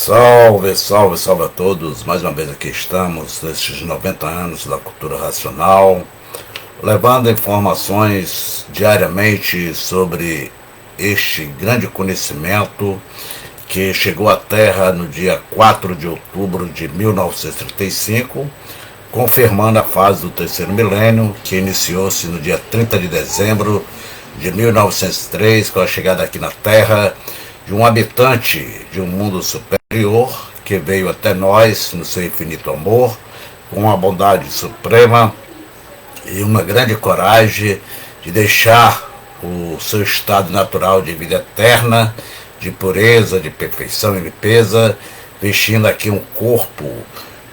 Salve, salve, salve a todos. Mais uma vez aqui estamos, nesses 90 anos da cultura racional, levando informações diariamente sobre este grande conhecimento que chegou à Terra no dia 4 de outubro de 1935, confirmando a fase do terceiro milênio, que iniciou-se no dia 30 de dezembro de 1903, com a chegada aqui na Terra de um habitante de um mundo superior que veio até nós no seu infinito amor, com uma bondade suprema e uma grande coragem de deixar o seu estado natural de vida eterna, de pureza, de perfeição e limpeza, vestindo aqui um corpo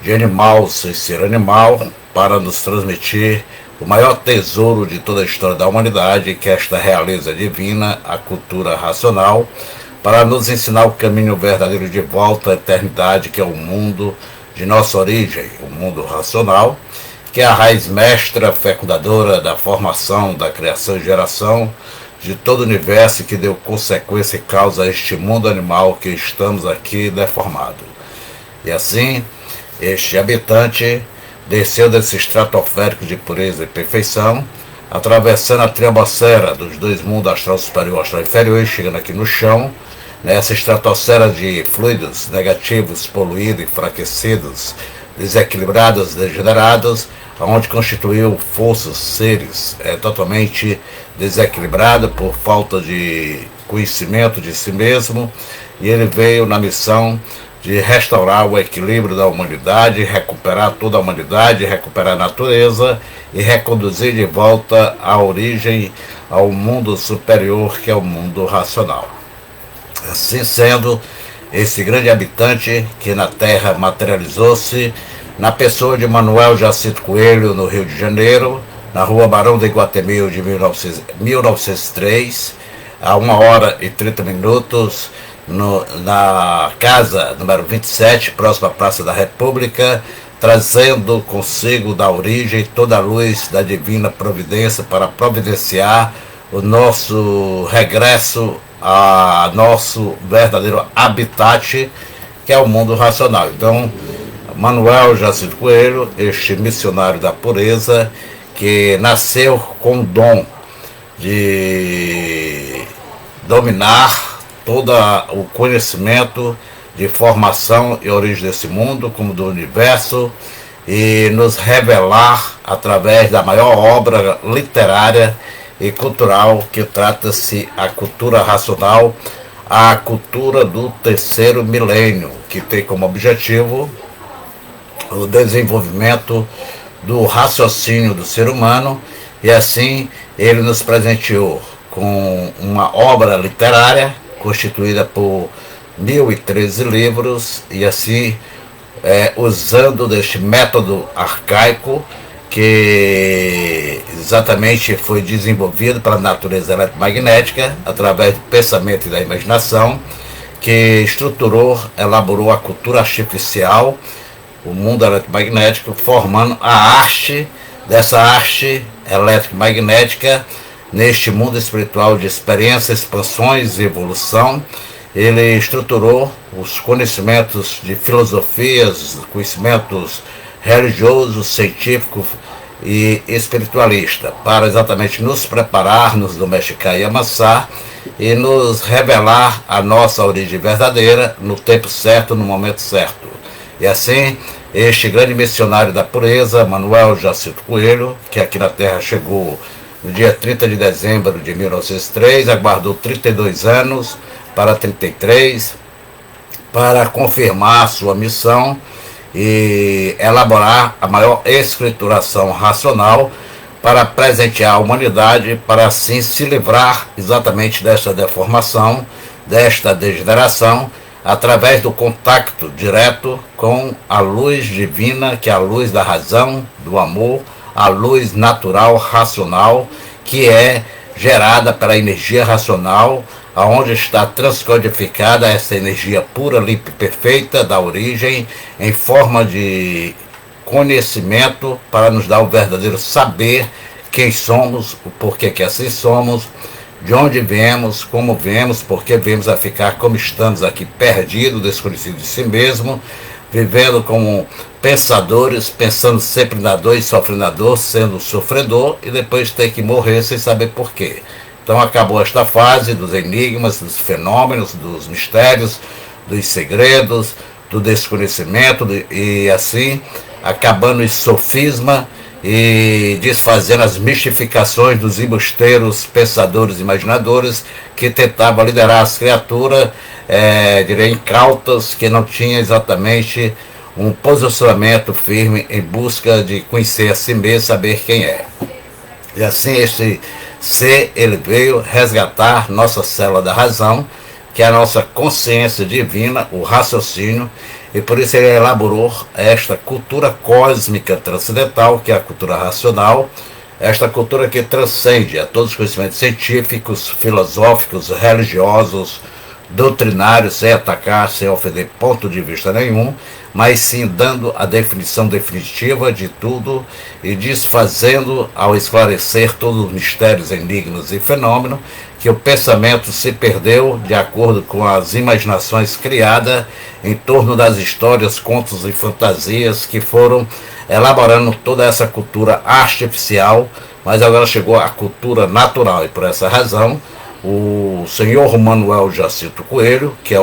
de animal sem ser animal, para nos transmitir o maior tesouro de toda a história da humanidade, que é esta realeza divina, a cultura racional, para nos ensinar o caminho verdadeiro de volta à eternidade, que é o mundo de nossa origem, o mundo racional, que é a raiz mestra, fecundadora da formação, da criação e geração de todo o universo, que deu consequência e causa a este mundo animal que estamos aqui deformado. E assim, este habitante desceu desse estratosférico de pureza e perfeição, atravessando a triambosfera dos dois mundos, astral superior e astral inferior, e chegando aqui no chão, nessa estratosfera de fluidos negativos, poluídos, enfraquecidos, desequilibrados, degenerados, onde constituiu forças, seres totalmente desequilibrados por falta de conhecimento de si mesmo, e ele veio na missão de restaurar o equilíbrio da humanidade, recuperar toda a humanidade, recuperar a natureza e reconduzir de volta à origem, ao mundo superior, que é o mundo racional. Assim sendo, esse grande habitante que na Terra materializou-se na pessoa de Manuel Jacinto Coelho, no Rio de Janeiro, na rua Barão de Iguatemi de 1903, a 1h30, na casa número 27, próxima à Praça da República, trazendo consigo da origem toda a luz da divina providência para providenciar o nosso regresso a nosso verdadeiro habitat, que é o mundo racional. Então, Manuel Jacinto Coelho, este missionário da pureza, que nasceu com o dom de dominar todo o conhecimento de formação e origem desse mundo, como do universo, e nos revelar através da maior obra literária e cultural, que trata-se a cultura racional, a cultura do terceiro milênio, que tem como objetivo o desenvolvimento do raciocínio do ser humano, e assim ele nos presenteou com uma obra literária constituída por 1013 livros, e assim usando deste método arcaico que exatamente foi desenvolvido pela natureza eletromagnética, através do pensamento e da imaginação, que estruturou, elaborou a cultura artificial, o mundo eletromagnético, formando a arte, dessa arte eletromagnética, neste mundo espiritual de experiência, expansões e evolução. Ele estruturou os conhecimentos de filosofias, conhecimentos religioso, científico e espiritualista, para exatamente nos preparar, nos domesticar e amansar, e nos revelar a nossa origem verdadeira no tempo certo, no momento certo. E assim, este grande missionário da pureza, Manuel Jacinto Coelho, que aqui na Terra chegou no dia 30 de dezembro de 1903, aguardou 32 anos para 33, para confirmar sua missão e elaborar a maior escrituração racional para presentear a humanidade, para assim se livrar exatamente desta deformação, desta degeneração, através do contato direto com a luz divina, que é a luz da razão, do amor, a luz natural, racional, que é gerada pela energia racional, aonde está transcodificada essa energia pura, limpa e perfeita da origem, em forma de conhecimento, para nos dar o verdadeiro saber quem somos, o porquê que assim somos, de onde viemos, como viemos, porque viemos a ficar como estamos aqui, perdidos, desconhecidos de si mesmo, vivendo como pensadores, pensando sempre na dor e sofrendo na dor, sendo sofredor, e depois ter que morrer sem saber porquê. Então acabou esta fase dos enigmas, dos fenômenos, dos mistérios, dos segredos, do desconhecimento, e assim, acabando esse sofisma e desfazendo as mistificações dos embusteiros, pensadores, imaginadores que tentavam liderar as criaturas, direi, incautas, que não tinham exatamente um posicionamento firme em busca de conhecer a si mesmo, saber quem é. E assim este ser, ele veio resgatar nossa célula da razão, que é a nossa consciência divina, o raciocínio, e por isso ele elaborou esta cultura cósmica transcendental, que é a cultura racional, esta cultura que transcende a todos os conhecimentos científicos, filosóficos, religiosos, doutrinários, sem atacar, sem ofender ponto de vista nenhum, mas sim dando a definição definitiva de tudo e desfazendo, ao esclarecer todos os mistérios, enigmas e fenômenos, que o pensamento se perdeu de acordo com as imaginações criadas em torno das histórias, contos e fantasias que foram elaborando toda essa cultura artificial, mas agora chegou a cultura natural, e por essa razão o senhor Manuel Jacinto Coelho, que é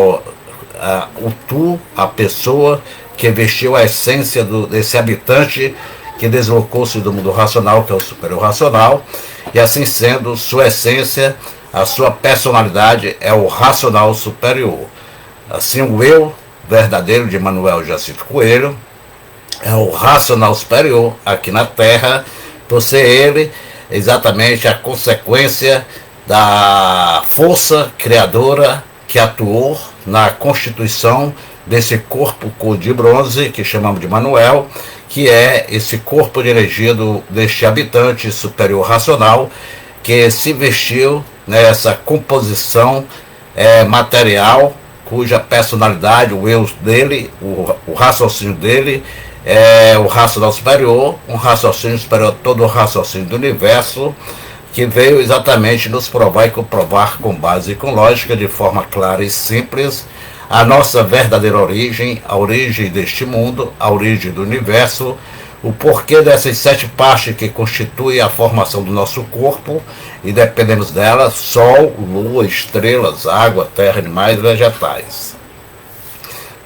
a pessoa que vestiu a essência desse habitante que deslocou-se do mundo racional, que é o superior racional, e assim sendo, sua essência, a sua personalidade é o racional superior. Assim, o eu verdadeiro de Manuel Jacinto Coelho é o racional superior aqui na Terra, por ser ele exatamente a consequência da força criadora que atuou na constituição desse corpo cor de bronze, que chamamos de Manuel, que é esse corpo dirigido deste habitante superior racional, que se vestiu nessa composição material, cuja personalidade, o eu dele, o raciocínio dele, é o racional superior, um raciocínio superior a todo o raciocínio do universo, que veio exatamente nos provar e comprovar com base e com lógica, de forma clara e simples, a nossa verdadeira origem, a origem deste mundo, a origem do universo, o porquê dessas 7 partes que constituem a formação do nosso corpo, e dependemos delas, sol, lua, estrelas, água, terra, animais e vegetais.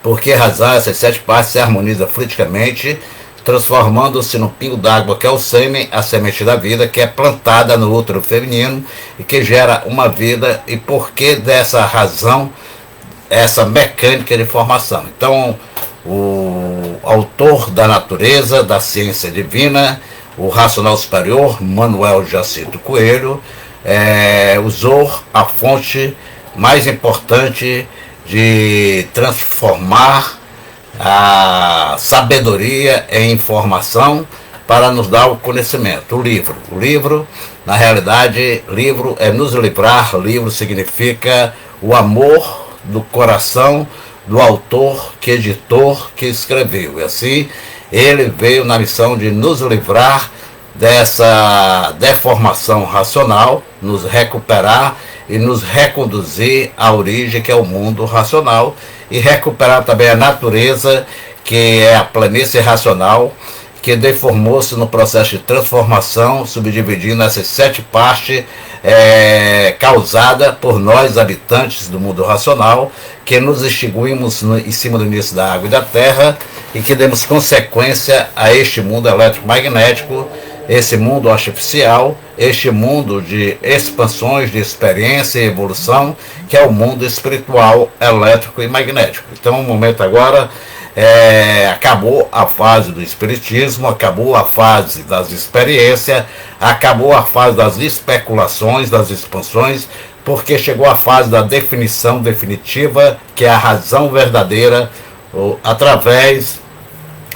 Por que razão essas 7 partes se harmonizam fluidicamente, transformando-se no pingo d'água, que é o sêmen, a semente da vida, que é plantada no útero feminino e que gera uma vida, e por que dessa razão, essa mecânica de formação. Então, o autor da natureza, da ciência divina, o racional superior, Manuel Jacinto Coelho, usou a fonte mais importante de transformar a sabedoria em informação para nos dar o conhecimento, o livro. O livro, na realidade, livro é nos livrar, livro significa o amor do coração do autor, que editor, que escreveu. E assim, ele veio na missão de nos livrar dessa deformação racional, nos recuperar e nos reconduzir à origem, que é o mundo racional, e recuperar também a natureza, que é a planície racional, que deformou-se no processo de transformação, subdividindo essas 7 partes causada por nós, habitantes do mundo racional, que nos extinguimos em cima do início da água e da terra, e que demos consequência a este mundo eletromagnético, esse mundo artificial, este mundo de expansões, de experiência e evolução, que é o mundo espiritual, elétrico e magnético. Então, o momento agora, acabou a fase do espiritismo, acabou a fase das experiências, acabou a fase das especulações, das expansões, porque chegou a fase da definição definitiva, que é a razão verdadeira, através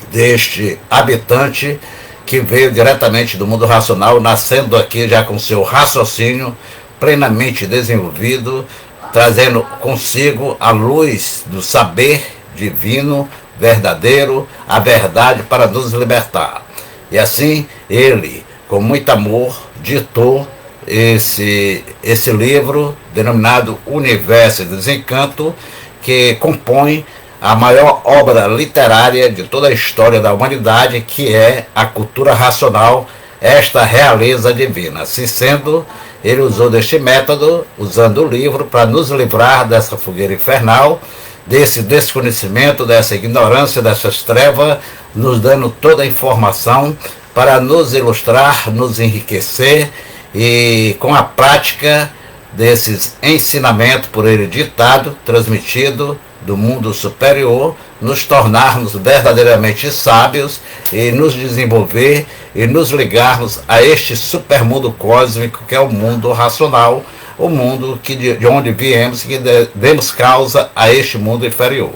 deste habitante que veio diretamente do mundo racional, nascendo aqui já com seu raciocínio plenamente desenvolvido, trazendo consigo a luz do saber divino, verdadeiro, a verdade para nos libertar. E assim, ele, com muito amor, ditou esse livro denominado Universo e Desencanto, que compõe a maior obra literária de toda a história da humanidade, que é a cultura racional, esta realeza divina. Assim sendo, ele usou deste método, usando o livro, para nos livrar dessa fogueira infernal, desse desconhecimento, dessa ignorância, dessas trevas, nos dando toda a informação para nos ilustrar, nos enriquecer, e com a prática desses ensinamentos por ele ditado, transmitido do mundo superior, nos tornarmos verdadeiramente sábios e nos desenvolver e nos ligarmos a este supermundo cósmico que é o mundo racional, o mundo de onde viemos, que demos causa a este mundo inferior.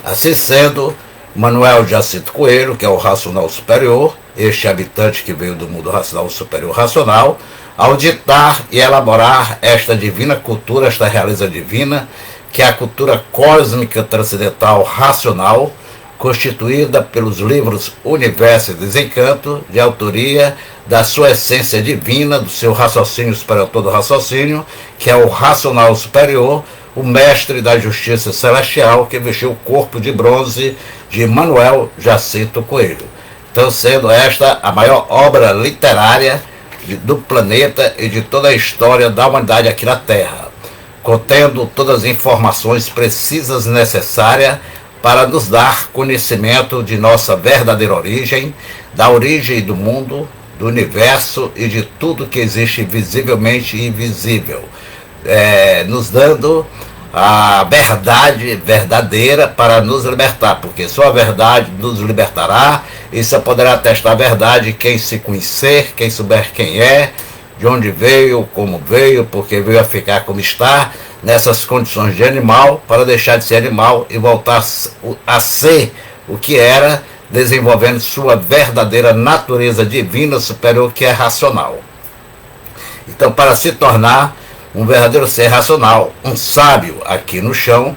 Assim sendo, Manuel Jacinto Coelho, que é o racional superior, este habitante que veio do mundo racional superior racional, ao ditar e elaborar esta divina cultura, esta realeza divina, que é a cultura cósmica transcendental racional, constituída pelos livros Universo e Desencanto, de autoria da sua essência divina, do seu raciocínio superior a todo raciocínio, que é o racional superior, o mestre da justiça celestial, que vestiu o corpo de bronze de Manuel Jacinto Coelho. Então, sendo esta a maior obra literária do planeta e de toda a história da humanidade aqui na Terra, contendo todas as informações precisas e necessárias para nos dar conhecimento de nossa verdadeira origem, da origem do mundo, do universo e de tudo que existe visivelmente e invisível, nos dando a verdade verdadeira para nos libertar, porque só a verdade nos libertará, e só poderá atestar a verdade quem se conhecer, quem souber quem é, de onde veio, como veio, porque veio a ficar como está, nessas condições de animal, para deixar de ser animal e voltar a ser o que era, desenvolvendo sua verdadeira natureza divina superior, que é racional. Então, para se tornar um verdadeiro ser racional, um sábio aqui no chão,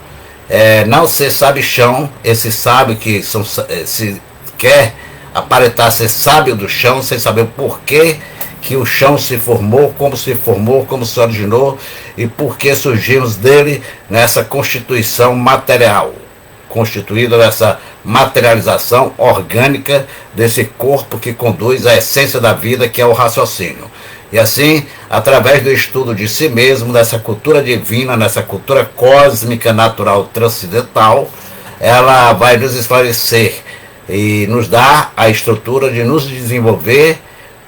não ser sabichão, esse sábio que se quer aparentar ser sábio do chão, sem saber o porquê que o chão se formou, como se originou e por que surgimos dele nessa constituição material, constituída nessa materialização orgânica desse corpo que conduz à essência da vida, que é o raciocínio. E assim, através do estudo de si mesmo, dessa cultura divina, nessa cultura cósmica, natural, transcendental, ela vai nos esclarecer e nos dar a estrutura de nos desenvolver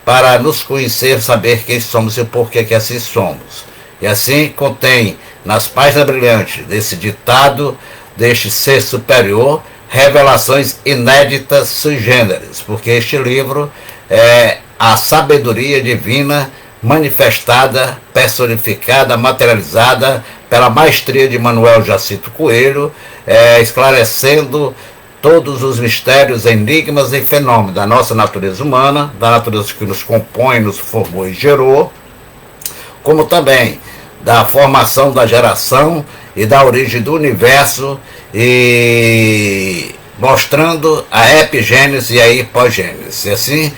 para nos conhecer, saber quem somos e por que assim somos. E assim contém, nas páginas brilhantes desse ditado, deste ser superior, revelações inéditas sui generis, porque este livro é a sabedoria divina manifestada, personificada, materializada pela maestria de Manuel Jacinto Coelho, esclarecendo todos os mistérios, enigmas e fenômenos da nossa natureza humana, da natureza que nos compõe, nos formou e gerou, como também da formação da geração e da origem do universo, e mostrando a epigênese e a hipogênese. E assim,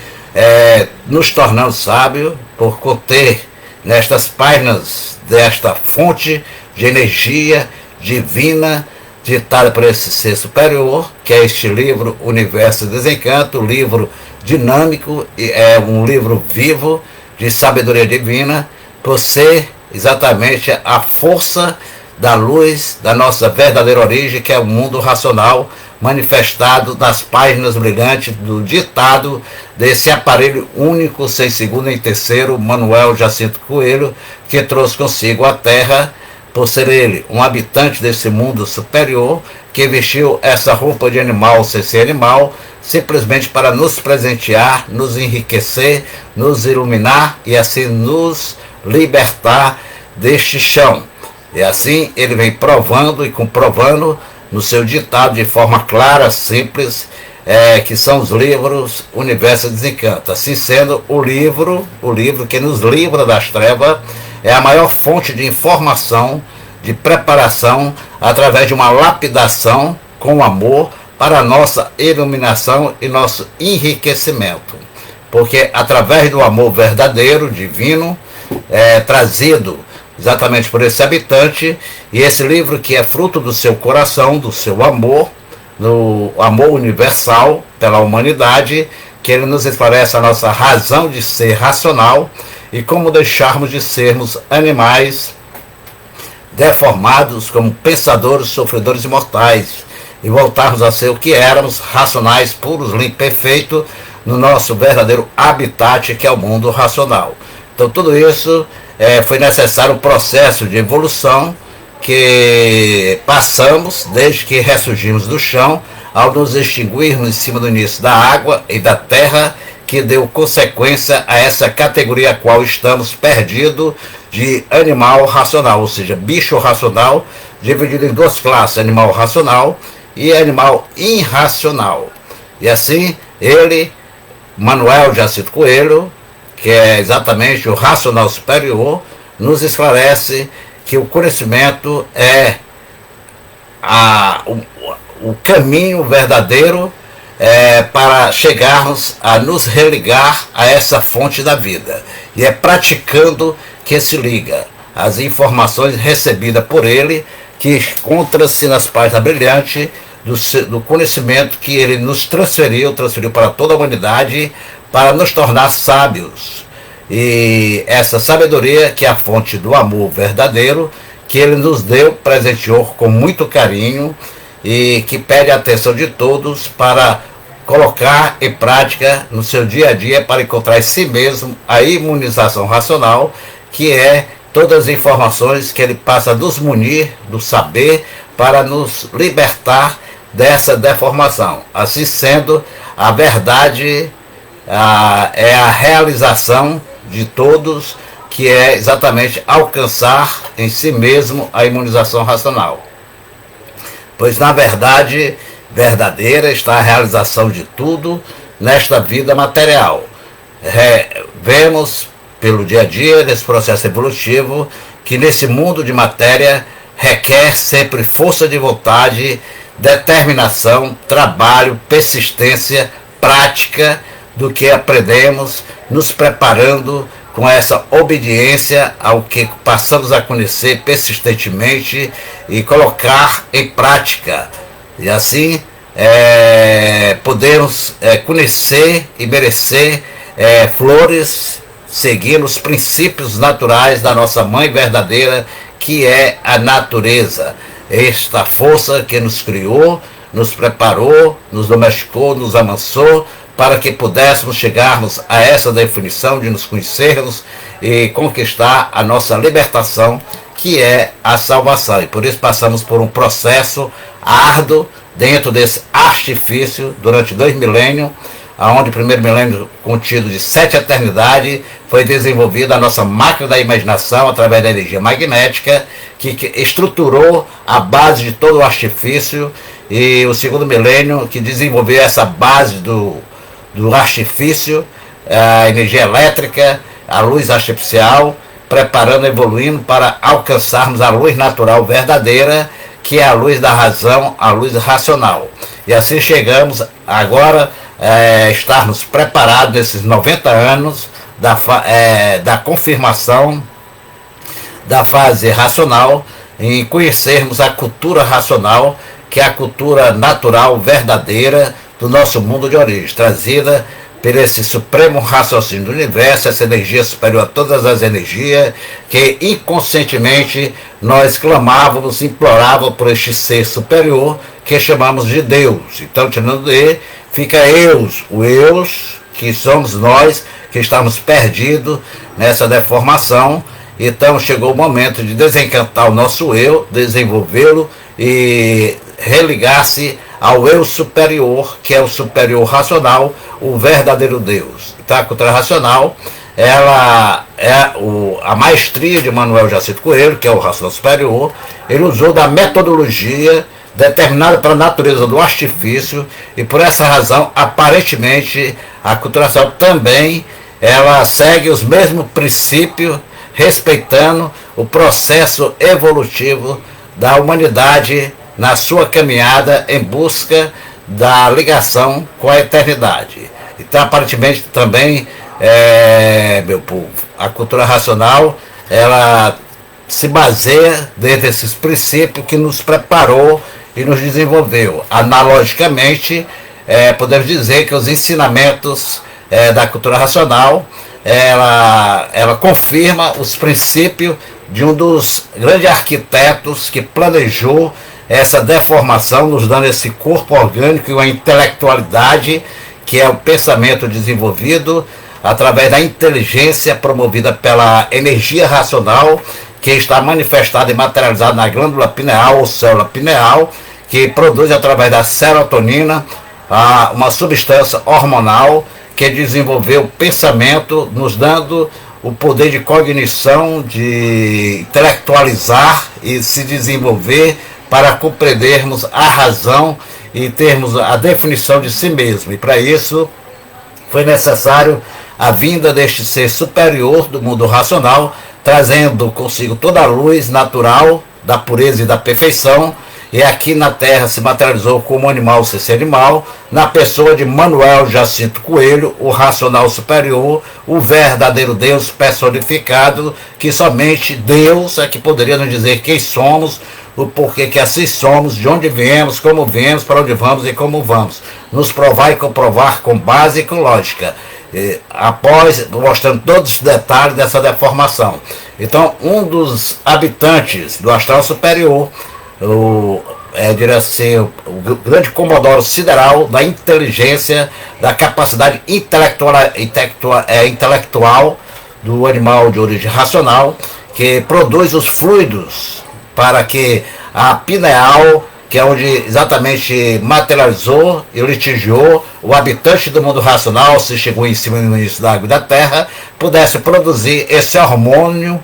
nos tornando sábios por conter nestas páginas desta fonte de energia divina ditada por esse ser superior, que é este livro Universo e Desencanto, livro dinâmico, é um livro vivo de sabedoria divina, por ser exatamente a força da luz da nossa verdadeira origem, que é o mundo racional, manifestado nas páginas brilhantes do ditado desse aparelho único, sem segundo nem terceiro, Manuel Jacinto Coelho, que trouxe consigo a Terra, por ser ele um habitante desse mundo superior, que vestiu essa roupa de animal sem ser animal, simplesmente para nos presentear, nos enriquecer, nos iluminar e assim nos libertar deste chão. E assim ele vem provando e comprovando no seu ditado de forma clara, simples, que são os livros Universo e Desencanto. Assim sendo, o livro que nos livra das trevas, é a maior fonte de informação, de preparação, através de uma lapidação com amor para a nossa iluminação e nosso enriquecimento. porque através do amor verdadeiro, divino, trazido exatamente por esse habitante, e esse livro que é fruto do seu coração, do seu amor, do amor universal pela humanidade, que ele nos esclarece a nossa razão de ser racional e como deixarmos de sermos animais deformados como pensadores, sofredores e mortais, e voltarmos a ser o que éramos, racionais, puros, limpos, perfeitos, no nosso verdadeiro habitat, que é o mundo racional. Então tudo isso foi necessário um processo de evolução que passamos desde que ressurgimos do chão, ao nos extinguirmos em cima do início da água e da terra, que deu consequência a essa categoria a qual estamos perdidos de animal racional, ou seja, bicho racional, dividido em duas classes, animal racional e animal irracional. E assim, ele, Manuel Jacinto Coelho, que é exatamente o racional superior, nos esclarece que o conhecimento é o caminho verdadeiro para chegarmos a nos religar a essa fonte da vida. E é praticando que se liga às informações recebidas por ele, que encontra-se nas páginas brilhantes do conhecimento que ele nos transferiu para toda a humanidade, para nos tornar sábios. E essa sabedoria, que é a fonte do amor verdadeiro, que ele nos deu, presenteou com muito carinho, e que pede a atenção de todos para colocar em prática no seu dia a dia, para encontrar em si mesmo a imunização racional, que é todas as informações que ele passa a nos munir do saber, para nos libertar dessa deformação. Assim sendo, a verdade é a realização de todos, que é exatamente alcançar em si mesmo a imunização racional. Pois na verdade verdadeira está a realização de tudo nesta vida material. Vemos pelo dia a dia, nesse processo evolutivo, que nesse mundo de matéria requer sempre força de vontade, determinação, trabalho, persistência, prática do que aprendemos, nos preparando com essa obediência ao que passamos a conhecer persistentemente e colocar em prática. E assim podemos conhecer e merecer flores, seguindo os princípios naturais da nossa mãe verdadeira, que é a natureza. Esta força que nos criou, nos preparou, nos domesticou, nos amansou, para que pudéssemos chegarmos a essa definição de nos conhecermos e conquistar a nossa libertação, que é a salvação. E por isso passamos por um processo árduo dentro desse artifício durante 2 milênios, onde o primeiro milênio, contido de 7 eternidades, foi desenvolvida a nossa máquina da imaginação através da energia magnética, que estruturou a base de todo o artifício, e o segundo milênio, que desenvolveu essa base do artifício, a energia elétrica, a luz artificial, preparando, evoluindo para alcançarmos a luz natural verdadeira, que é a luz da razão, a luz racional. E assim chegamos agora estarmos preparados nesses 90 anos da confirmação da fase racional, em conhecermos a cultura racional, que é a cultura natural verdadeira do nosso mundo de origem, trazida por esse supremo raciocínio do universo, essa energia superior a todas as energias, que inconscientemente nós clamávamos, implorávamos por este ser superior, que chamamos de Deus. Então, tirando de, fica Eus, o Eus, que somos nós, que estamos perdidos nessa deformação. Então chegou o momento de desencantar o nosso eu, desenvolvê-lo e religar-se ao eu superior, que é o superior racional, o verdadeiro Deus. Então a cultura racional, ela é a maestria de Manuel Jacinto Coelho, que é o racional superior. Ele usou da metodologia determinada pela natureza do artifício, e por essa razão, aparentemente, a cultura racional também ela segue os mesmos princípios, respeitando o processo evolutivo da humanidade na sua caminhada em busca da ligação com a eternidade. Então, aparentemente, também, meu povo, a cultura racional, ela se baseia dentro desses princípios que nos preparou e nos desenvolveu. Analogicamente, podemos dizer que os ensinamentos da cultura racional, ela confirma os princípios de um dos grandes arquitetos que planejou essa deformação, nos dando esse corpo orgânico e uma intelectualidade, que é o pensamento desenvolvido através da inteligência promovida pela energia racional, que está manifestada e materializada na glândula pineal ou célula pineal, que produz através da serotonina uma substância hormonal que desenvolveu o pensamento, nos dando o poder de cognição, de intelectualizar e se desenvolver para compreendermos a razão e termos a definição de si mesmo. E para isso foi necessário a vinda deste ser superior do mundo racional, trazendo consigo toda a luz natural da pureza e da perfeição, e aqui na Terra se materializou como animal sem ser animal, na pessoa de Manuel Jacinto Coelho, o racional superior, o verdadeiro Deus personificado, que somente Deus é que poderia nos dizer quem somos, o porquê que assim somos, de onde viemos, como viemos, para onde vamos e como vamos. Nos provar e comprovar com base e com lógica, após mostrando todos os detalhes dessa deformação. Então, um dos habitantes do astral superior, diria assim, o grande comodoro sideral da inteligência, da capacidade intelectual do animal de origem racional, que produz os fluidos para que a pineal, que é onde exatamente materializou e litigiou o habitante do mundo racional, se chegou em cima no início da água e da terra, pudesse produzir esse hormônio,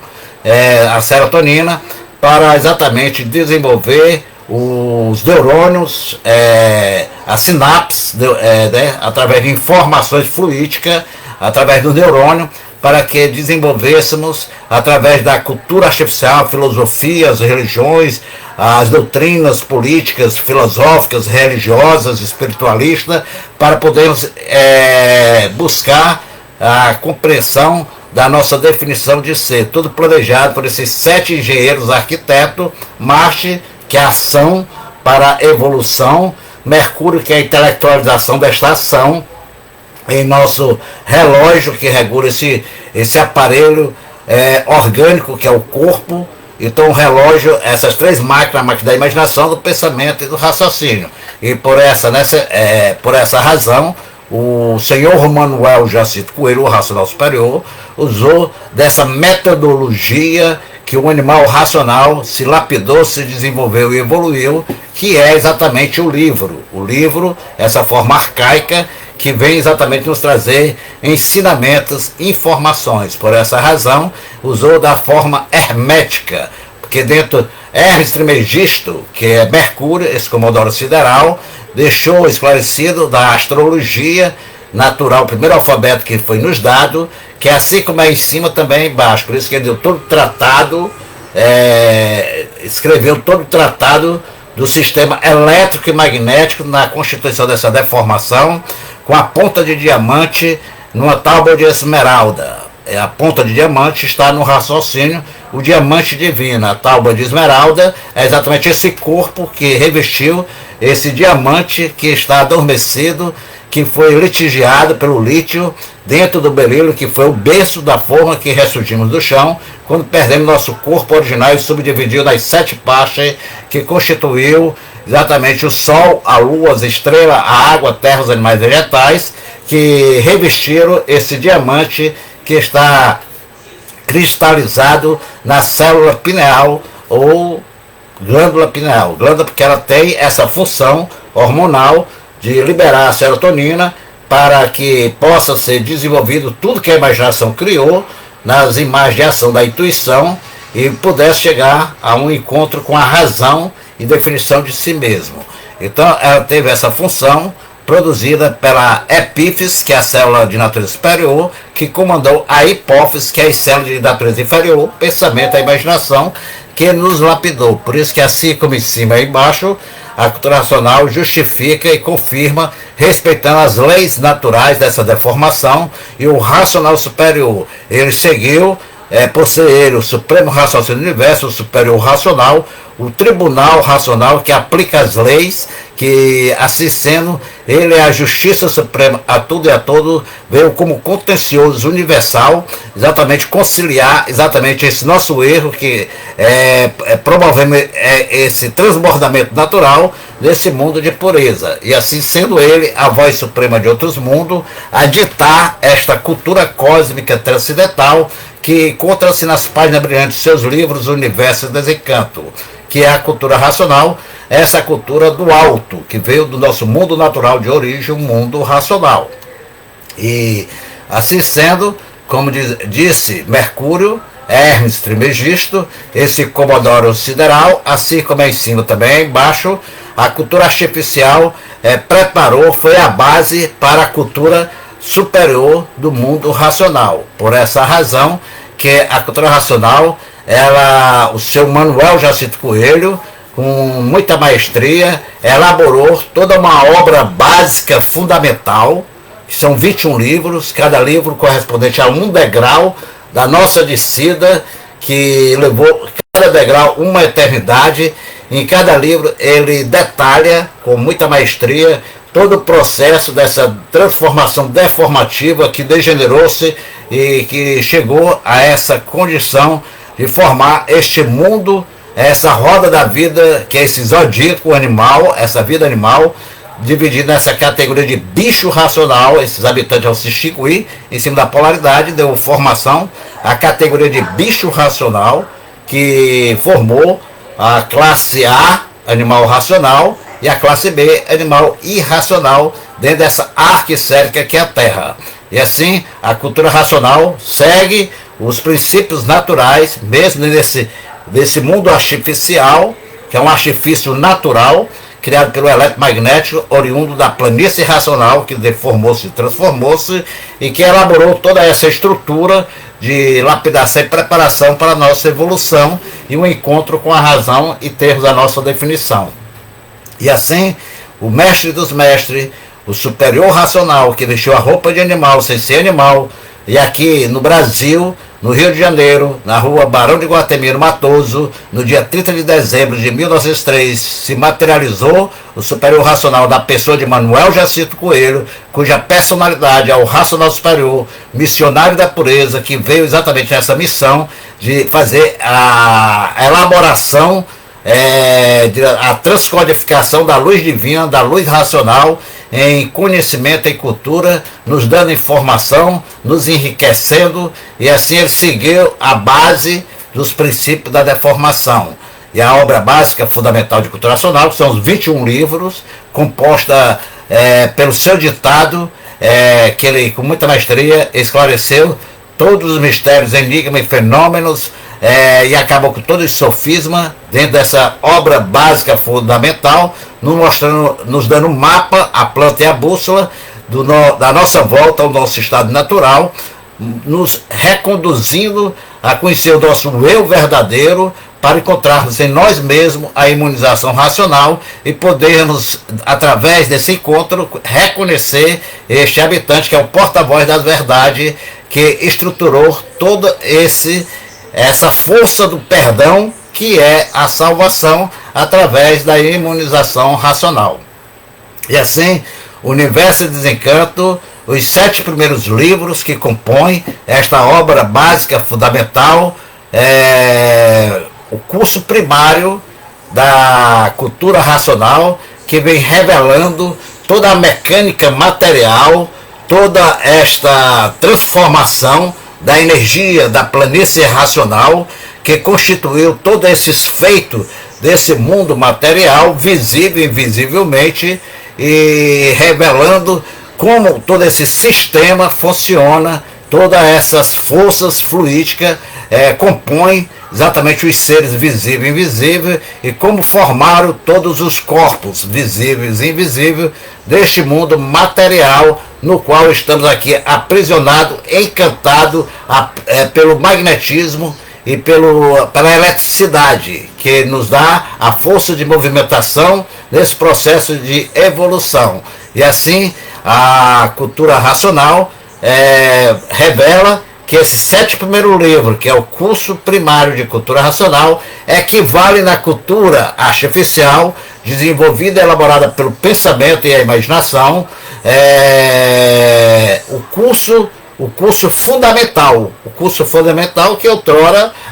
a serotonina, para exatamente desenvolver os neurônios, a sinapse, através de informações fluídicas, através do neurônio, para que desenvolvêssemos, através da cultura artificial, filosofias, religiões, as doutrinas políticas, filosóficas, religiosas, espiritualistas, para podermos buscar a compreensão da nossa definição de ser. Tudo planejado por esses 7 engenheiros arquitetos: Marte, que é a ação para a evolução; Mercúrio, que é a intelectualização desta ação; em nosso relógio, que regula esse aparelho orgânico, que é o corpo. Então, o relógio, essas 3 máquinas, a máquina da imaginação, do pensamento e do raciocínio. E por essa razão, o senhor Manuel Jacinto Coelho, o racional superior, usou dessa metodologia que o animal racional se lapidou, se desenvolveu e evoluiu, que é exatamente o livro. O livro, essa forma arcaica, que vem exatamente nos trazer ensinamentos, informações. Por essa razão, usou da forma hermética, porque dentro Hermes Trismegisto, que é Mercúrio, esse comodoro sideral, deixou esclarecido da astrologia natural, o primeiro alfabeto que foi nos dado, que assim como é em cima, também é embaixo. Por isso que ele deu todo o tratado, escreveu todo o tratado do sistema elétrico e magnético na constituição dessa deformação, com a ponta de diamante numa tábua de esmeralda. A ponta de diamante está no raciocínio, o diamante divino. A tábua de esmeralda é exatamente esse corpo que revestiu esse diamante que está adormecido, que foi litigiado pelo lítio dentro do berilo, que foi o berço da forma que ressurgimos do chão, quando perdemos nosso corpo original e subdividiu nas 7 partes que constituiu exatamente o Sol, a Lua, as estrelas, a água, a terra, os animais vegetais, que revestiram esse diamante que está cristalizado na célula pineal ou glândula pineal. Glândula porque ela tem essa função hormonal de liberar a serotonina para que possa ser desenvolvido tudo que a imaginação criou nas imagens de ação da intuição e pudesse chegar a um encontro com a razão e definição de si mesmo. Então ela teve essa função produzida pela epífise, que é a célula de natureza superior, que comandou a hipófise, que é a célula de natureza inferior, o pensamento, a imaginação, que nos lapidou. Por isso que assim como em cima e embaixo, a cultura racional justifica e confirma, respeitando as leis naturais dessa deformação, e o racional superior, ele seguiu, por ser ele o supremo raciocínio do universo, o superior racional, o tribunal racional que aplica as leis, que assim sendo, ele é a justiça suprema a tudo e a todo, veio como contencioso universal, exatamente conciliar exatamente esse nosso erro, que promovemos esse transbordamento natural desse mundo de pureza, e assim sendo ele a voz suprema de outros mundos, a ditar esta cultura cósmica transcendental, que encontra-se nas páginas brilhantes de seus livros Universo e Desencanto, que é a cultura racional, essa cultura do alto, que veio do nosso mundo natural de origem, o mundo racional. E assim sendo, como disse Mercúrio, Hermes Trismegisto, esse Comodoro Sideral, assim como é em cima também, embaixo, a cultura artificial preparou, foi a base para a cultura superior do mundo racional. Por essa razão que a cultura racional, o seu Manuel Jacinto Coelho, com muita maestria, elaborou toda uma obra básica fundamental, que são 21 livros, cada livro correspondente a um degrau da nossa descida, que levou cada degrau uma eternidade. Em cada livro ele detalha com muita maestria todo o processo dessa transformação deformativa que degenerou-se e que chegou a essa condição de formar este mundo, essa roda da vida, que é esse zodíaco animal, essa vida animal, dividido nessa categoria de bicho racional. Esses habitantes, ao se extinguir em cima da polaridade, deu formação à categoria de bicho racional, que formou a classe A, animal racional, e a classe B, animal irracional, dentro dessa arquicérica que é a Terra. E assim, a cultura racional segue os princípios naturais, mesmo nesse mundo artificial, que é um artifício natural, criado pelo eletromagnético, oriundo da planície racional, que deformou-se e transformou-se, e que elaborou toda essa estrutura de lapidação e preparação para a nossa evolução e o encontro com a razão e termos a nossa definição. E assim, o mestre dos mestres, o superior racional, que vestiu a roupa de animal sem ser animal, e aqui no Brasil, no Rio de Janeiro, na rua Barão de Guatemi, no Matoso, no dia 30 de dezembro de 1903, se materializou o superior racional da pessoa de Manuel Jacinto Coelho, cuja personalidade é o racional superior, missionário da pureza, que veio exatamente nessa missão de fazer a elaboração, a transcodificação da luz divina, da luz racional, em conhecimento e cultura, nos dando informação, nos enriquecendo, e assim ele seguiu a base dos princípios da deformação. E a obra básica fundamental de cultura racional, que são os 21 livros, composta pelo seu ditado, que ele com muita maestria esclareceu todos os mistérios, enigmas e fenômenos, e acabou com todo esse sofisma dentro dessa obra básica fundamental, nos dando um mapa, a planta e a bússola da nossa volta ao nosso estado natural, nos reconduzindo a conhecer o nosso eu verdadeiro, para encontrarmos em nós mesmos a imunização racional e podermos, através desse encontro, reconhecer este habitante que é o porta-voz das verdades, que estruturou toda essa força do perdão, que é a salvação através da imunização racional. E assim, o Universo e Desencanto, os 7 primeiros livros que compõem esta obra básica fundamental, o curso primário da cultura racional, que vem revelando toda a mecânica material, toda esta transformação da energia da planície racional, que constituiu todos esses feitos desse mundo material, visível e invisivelmente, e revelando como todo esse sistema funciona, todas essas forças fluídicas compõem exatamente os seres visíveis e invisíveis, e como formaram todos os corpos visíveis e invisíveis deste mundo material, no qual estamos aqui aprisionados, encantados pelo magnetismo e pela eletricidade, que nos dá a força de movimentação nesse processo de evolução. E assim, a cultura racional revela que esse 7º livro, que é o curso primário de cultura racional, equivale na cultura artificial, desenvolvida e elaborada pelo pensamento e a imaginação, o curso fundamental. O curso fundamental que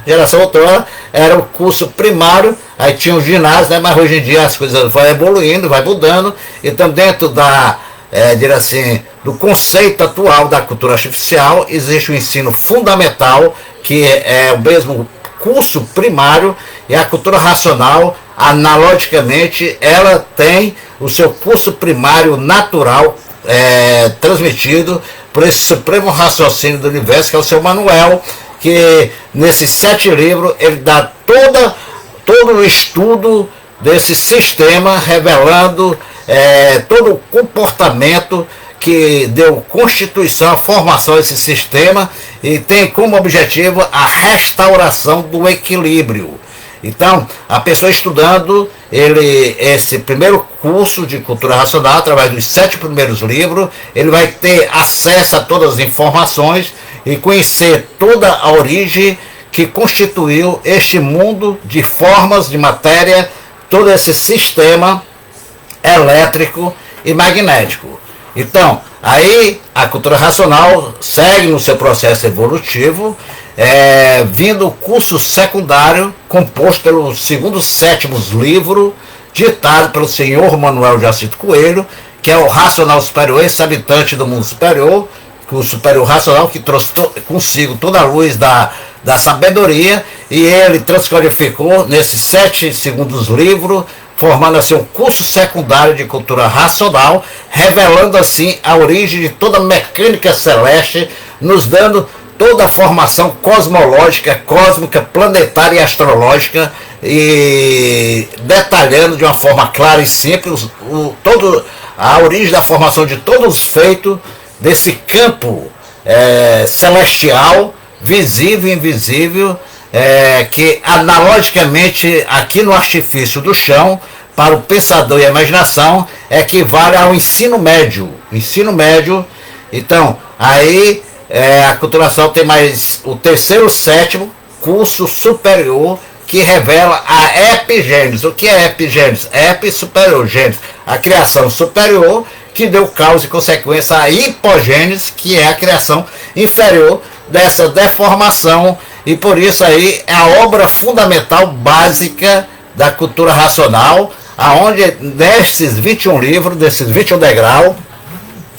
geração outrora, era o curso primário, aí tinha o ginásio, né, mas hoje em dia as coisas vão evoluindo, vai mudando, então dentro do conceito atual da cultura artificial, existe o ensino fundamental, que é o mesmo curso primário, e a cultura racional, analogicamente, ela tem o seu curso primário natural, transmitido por esse supremo raciocínio do universo, que é o seu Manuel, que nesses 7 livros ele dá todo o estudo desse sistema, revelando todo o comportamento que deu constituição, a formação desse sistema, e tem como objetivo a restauração do equilíbrio. Então, a pessoa estudando esse primeiro curso de cultura racional, através dos 7 primeiros livros, ele vai ter acesso a todas as informações e conhecer toda a origem que constituiu este mundo de formas, de matéria, todo esse sistema elétrico e magnético. Então, aí a cultura racional segue no seu processo evolutivo, vindo o curso secundário, composto pelo 2º, 7º livro, ditado pelo senhor Manuel Jacinto Coelho, que é o racional superior, esse habitante do mundo superior, o superior racional, que trouxe consigo toda a luz da sabedoria, e ele transcodificou nesses 7 segundos livros, formando assim um curso secundário de cultura racional, revelando assim a origem de toda a mecânica celeste, nos dando toda a formação cosmológica, cósmica, planetária e astrológica, e detalhando de uma forma clara e simples a origem da formação de todos os feitos desse campo celestial, visível e invisível, que analogicamente aqui no artifício do chão, para o pensador e a imaginação, equivale ao ensino médio. Então, aí a culturação tem mais o 3º, 7º curso superior, que revela a epigênese. O que é epigênese? Epi, superior, gênese, a criação superior, que deu causa e consequência à hipogênese, que é a criação inferior dessa deformação, e por isso aí é a obra fundamental básica da cultura racional, aonde nesses 21 livros, desses 21 degraus,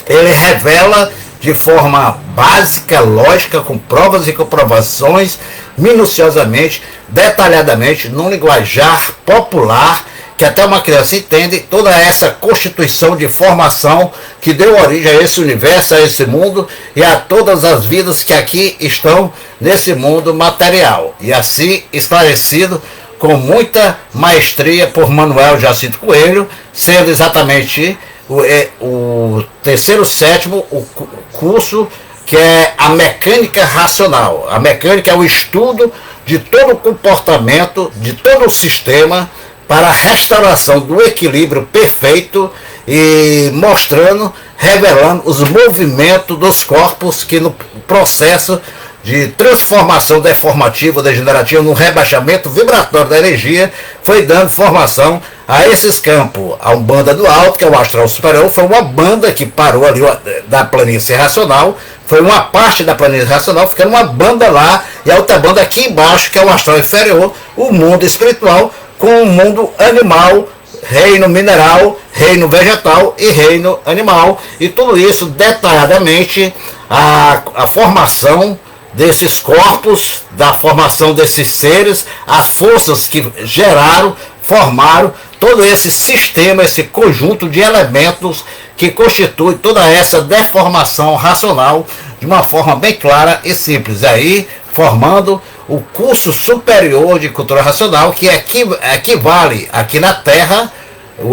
ele revela de forma básica, lógica, com provas e comprovações, minuciosamente, detalhadamente, num linguajar popular, que até uma criança entende toda essa constituição de formação que deu origem a esse universo, a esse mundo e a todas as vidas que aqui estão nesse mundo material. E assim esclarecido com muita maestria por Manuel Jacinto Coelho, sendo exatamente o 3º, 7º o curso, que é a mecânica racional. A mecânica é o estudo de todo o comportamento, de todo o sistema, para a restauração do equilíbrio perfeito, e mostrando, revelando os movimentos dos corpos que no processo de transformação deformativa, degenerativa, no rebaixamento vibratório da energia, foi dando formação a esses campos. A Umbanda do Alto, que é o astral superior, foi uma banda que parou ali da planície racional, foi uma parte da planície racional, ficando uma banda lá, e a outra banda aqui embaixo, que é o astral inferior, o mundo espiritual, com o mundo animal, reino mineral, reino vegetal e reino animal, e tudo isso detalhadamente, a formação desses corpos, da formação desses seres, as forças que geraram, formaram todo esse sistema, esse conjunto de elementos que constitui toda essa deformação racional de uma forma bem clara e simples, aí formando o curso superior de cultura racional, que equivale aqui na Terra,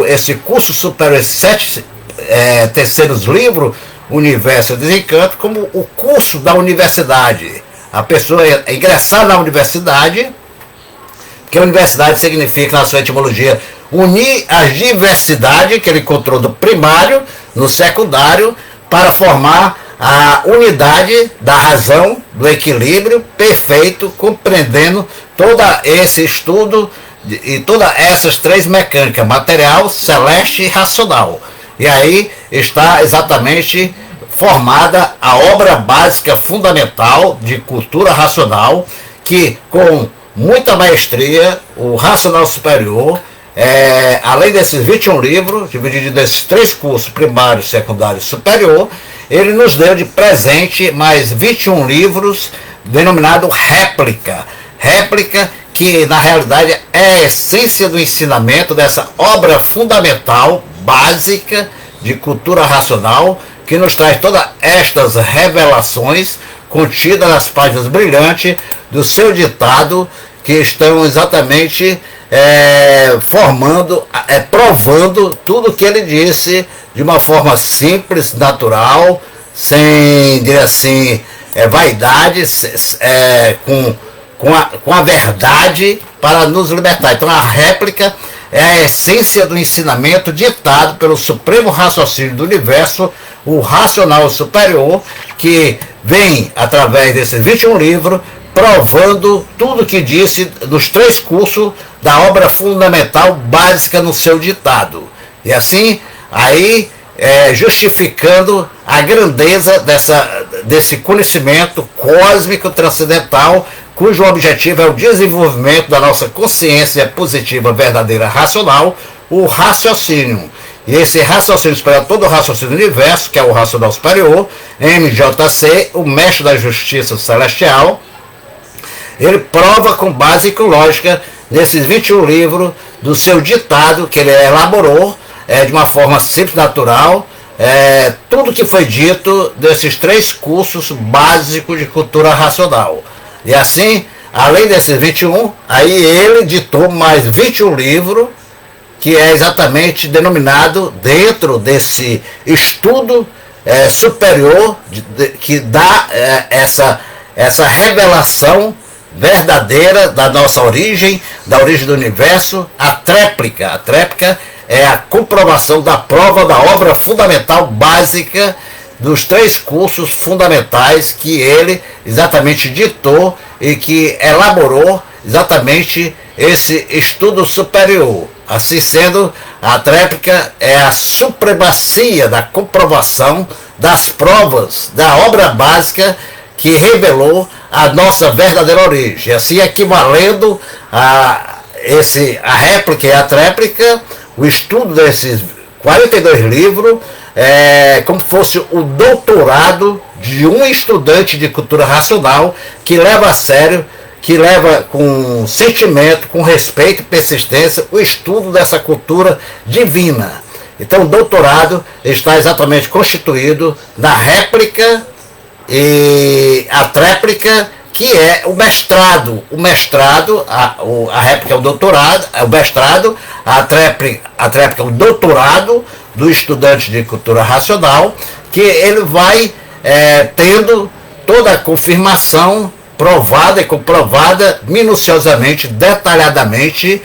esse curso superior, esses 7 terceiros livros, Universo e Desencanto, como o curso da universidade. a pessoa ingressar na universidade, porque a universidade significa, na sua etimologia, unir as diversidades que ele encontrou do primário, no secundário, para formar a unidade da razão, do equilíbrio perfeito, compreendendo todo esse estudo e todas essas três mecânicas, material, celeste e racional. E aí está exatamente formada a obra básica fundamental de cultura racional, que com muita maestria, o Racional Superior, além desses 21 livros, divididos nesses três cursos, primário, secundário e superior, ele nos deu de presente mais 21 livros, denominado réplica. Réplica que, na realidade, é a essência do ensinamento dessa obra fundamental, básica, de cultura racional, que nos traz todas estas revelações contidas nas páginas brilhantes do seu ditado, que estão exatamente provando tudo o que ele disse de uma forma simples, natural, sem, dizer assim, vaidade, com a verdade para nos libertar. Então a réplica é a essência do ensinamento ditado pelo supremo raciocínio do universo, o racional superior, que vem, através desses 21 livros, provando tudo que disse dos três cursos da obra fundamental básica no seu ditado. E assim, aí, justificando a grandeza desse conhecimento cósmico transcendental, cujo objetivo é o desenvolvimento da nossa consciência positiva, verdadeira, racional, o raciocínio. E esse raciocínio superior, todo o raciocínio do universo, que é o racional superior, MJC, o mestre da justiça celestial, ele prova com base e com lógica nesses 21 livros do seu ditado, que ele elaborou de uma forma simples, natural, tudo que foi dito desses três cursos básicos de cultura racional. E assim, além desses 21, aí ele ditou mais 21 livros, que é exatamente denominado dentro desse estudo superior, que dá essa revelação verdadeira da nossa origem, da origem do universo, a tréplica. A tréplica é a comprovação da prova da obra fundamental básica dos três cursos fundamentais que ele exatamente ditou e que elaborou exatamente esse estudo superior. Assim sendo, a tréplica é a supremacia da comprovação das provas da obra básica que revelou a nossa verdadeira origem. Assim, equivalendo a réplica e a tréplica, o estudo desses 42 livros como se fosse o doutorado de um estudante de cultura racional que leva a sério, que leva com sentimento, com respeito e persistência o estudo dessa cultura divina. Então o doutorado está exatamente constituído na réplica e a tréplica, que é o mestrado. O mestrado, a réplica é o doutorado, é o mestrado, a tréplica é o doutorado do estudante de cultura racional, que ele vai tendo toda a confirmação provada e comprovada minuciosamente, detalhadamente,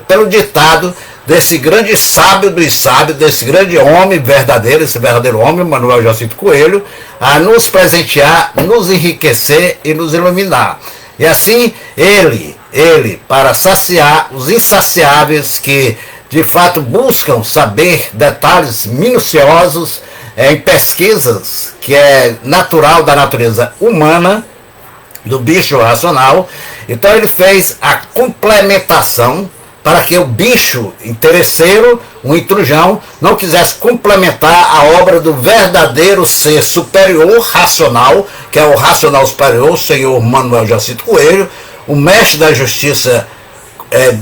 pelo ditado desse grande sábio dos sábios, desse grande homem verdadeiro, esse verdadeiro homem, Manuel Jacinto Coelho, a nos presentear, nos enriquecer e nos iluminar. E assim, ele, para saciar os insaciáveis que, de fato, buscam saber detalhes minuciosos em pesquisas, que é natural da natureza humana, do bicho racional. Então ele fez a complementação para que o bicho interesseiro, o intrujão, não quisesse complementar a obra do verdadeiro ser superior racional, que é o racional superior, o senhor Manuel Jacinto Coelho, o mestre da justiça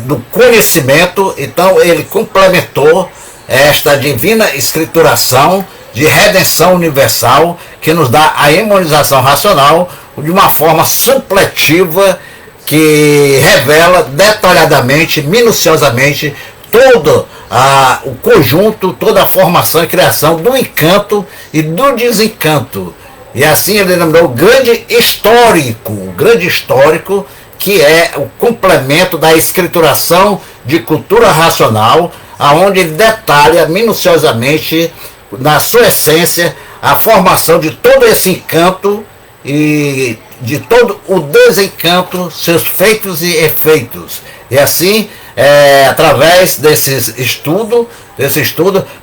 do conhecimento. Então ele complementou esta divina escrituração de redenção universal, que nos dá a imunização racional de uma forma supletiva, que revela detalhadamente, minuciosamente, todo o conjunto, toda a formação e criação do encanto e do desencanto, E assim ele denominou o grande histórico, que é o complemento da escrituração de cultura racional, aonde ele detalha minuciosamente, na sua essência, a formação de todo esse encanto e de todo o desencanto, seus feitos e efeitos. E assim, através desse estudo,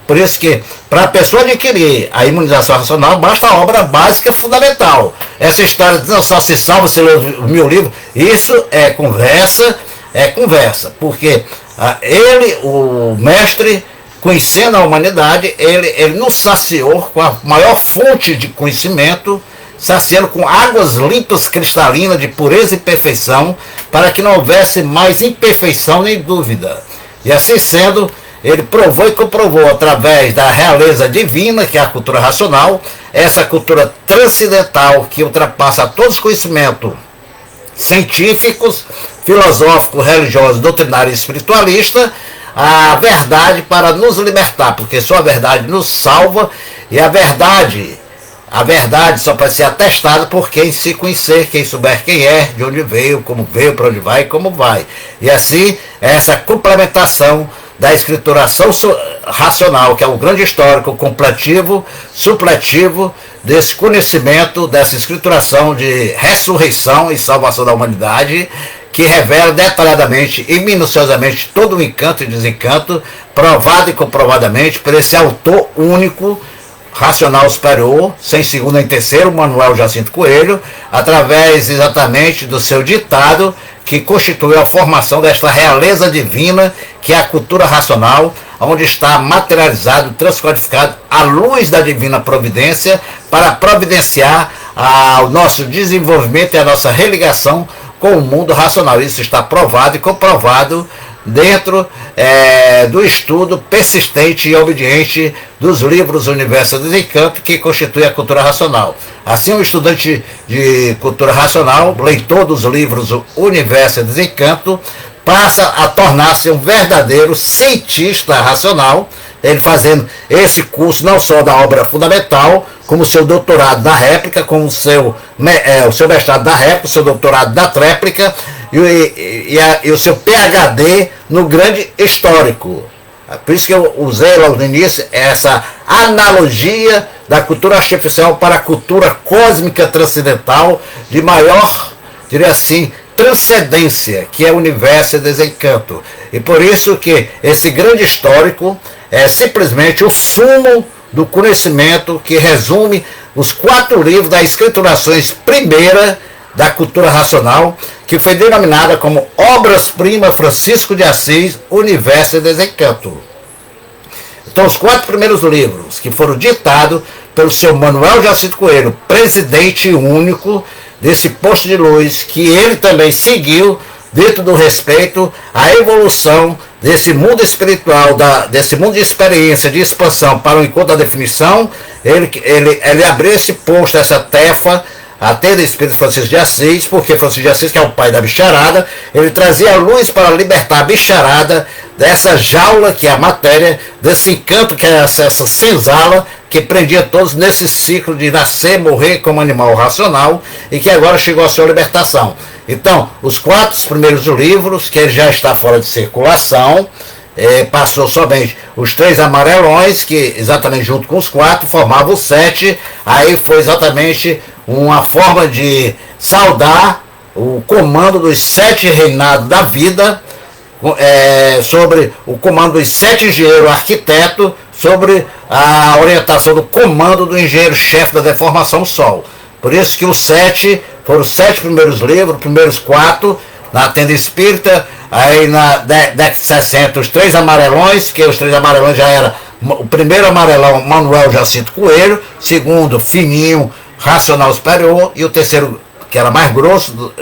por isso que para a pessoa adquirir a imunização racional, basta a obra básica fundamental. Essa história de não só se salva se lê o meu livro, isso é conversa, porque o mestre, conhecendo a humanidade, ele nos saciou com a maior fonte de conhecimento, saciando com águas limpas, cristalinas, de pureza e perfeição, para que não houvesse mais imperfeição nem dúvida. E assim sendo, ele provou e comprovou, através da realeza divina, que é a cultura racional, essa cultura transcendental, que ultrapassa todos os conhecimentos científicos, filosóficos, religiosos, doutrinários e espiritualistas, a verdade para nos libertar, porque só a verdade nos salva, e a verdade só pode ser atestada por quem se conhecer, quem souber quem é, de onde veio, para onde vai e como vai. E assim, essa complementação da escrituração racional, que é o grande histórico completivo, supletivo, desse conhecimento, dessa escrituração de ressurreição e salvação da humanidade, que revela detalhadamente e minuciosamente todo o encanto e desencanto, provado e comprovadamente por esse autor único, racional superior, sem segundo nem terceiro, Manuel Jacinto Coelho, através exatamente do seu ditado, que constituiu a formação desta realeza divina, que é a cultura racional, onde está materializado, transcodificado a luz da divina providência, para providenciar o nosso desenvolvimento e a nossa religação com o mundo racional. Isso está provado e comprovado dentro do estudo persistente e obediente dos livros Universo e Desencanto, que constitui a cultura racional. Assim, um estudante de cultura racional, leitor dos livros Universo e Desencanto, passa a tornar-se um verdadeiro cientista racional, ele fazendo esse curso não só da obra fundamental, como o seu doutorado da réplica, como o seu mestrado da réplica, o seu doutorado da tréplica, e o seu PhD no grande histórico. Por isso que eu usei logo no início essa analogia da cultura artificial para a cultura cósmica transcendental de maior, diria assim, transcendência, que é o universo e desencanto. E por isso que esse grande histórico é simplesmente o sumo do conhecimento que resume os 4 livros das escriturações primeira da cultura racional, que foi denominada como Obras-Prima Francisco de Assis, Universo e Desencanto. Então, os 4 primeiros livros, que foram ditados pelo seu Manuel Jacinto Coelho, presidente único desse posto de luz, que ele também seguiu, dentro do respeito à evolução desse mundo espiritual, desse mundo de experiência, de expansão para o encontro da definição. Ele abriu esse posto, essa tefa, até do Espírito Francisco de Assis, porque Francisco de Assis, que é o pai da bicharada, ele trazia a luz para libertar a bicharada dessa jaula que é a matéria, desse encanto que é essa senzala que prendia todos nesse ciclo de nascer, morrer como animal racional, e que agora chegou à sua libertação. Então, os 4 primeiros livros, que ele já está fora de circulação, passou somente os 3 amarelões, que exatamente junto com os 4 formavam os 7, aí foi exatamente uma forma de saudar o comando dos 7 reinados da vida, sobre o comando dos 7 engenheiros arquitetos, sobre a orientação do comando do engenheiro-chefe da deformação Sol. Por isso que os 7 foram os 7 primeiros livros, os primeiros 4, na tenda espírita, aí na década de 60, os 3 amarelões, que os 3 amarelões já era o primeiro amarelão, Manuel Jacinto Coelho, segundo, fininho, racional superior, e o terceiro, que era mais grosso,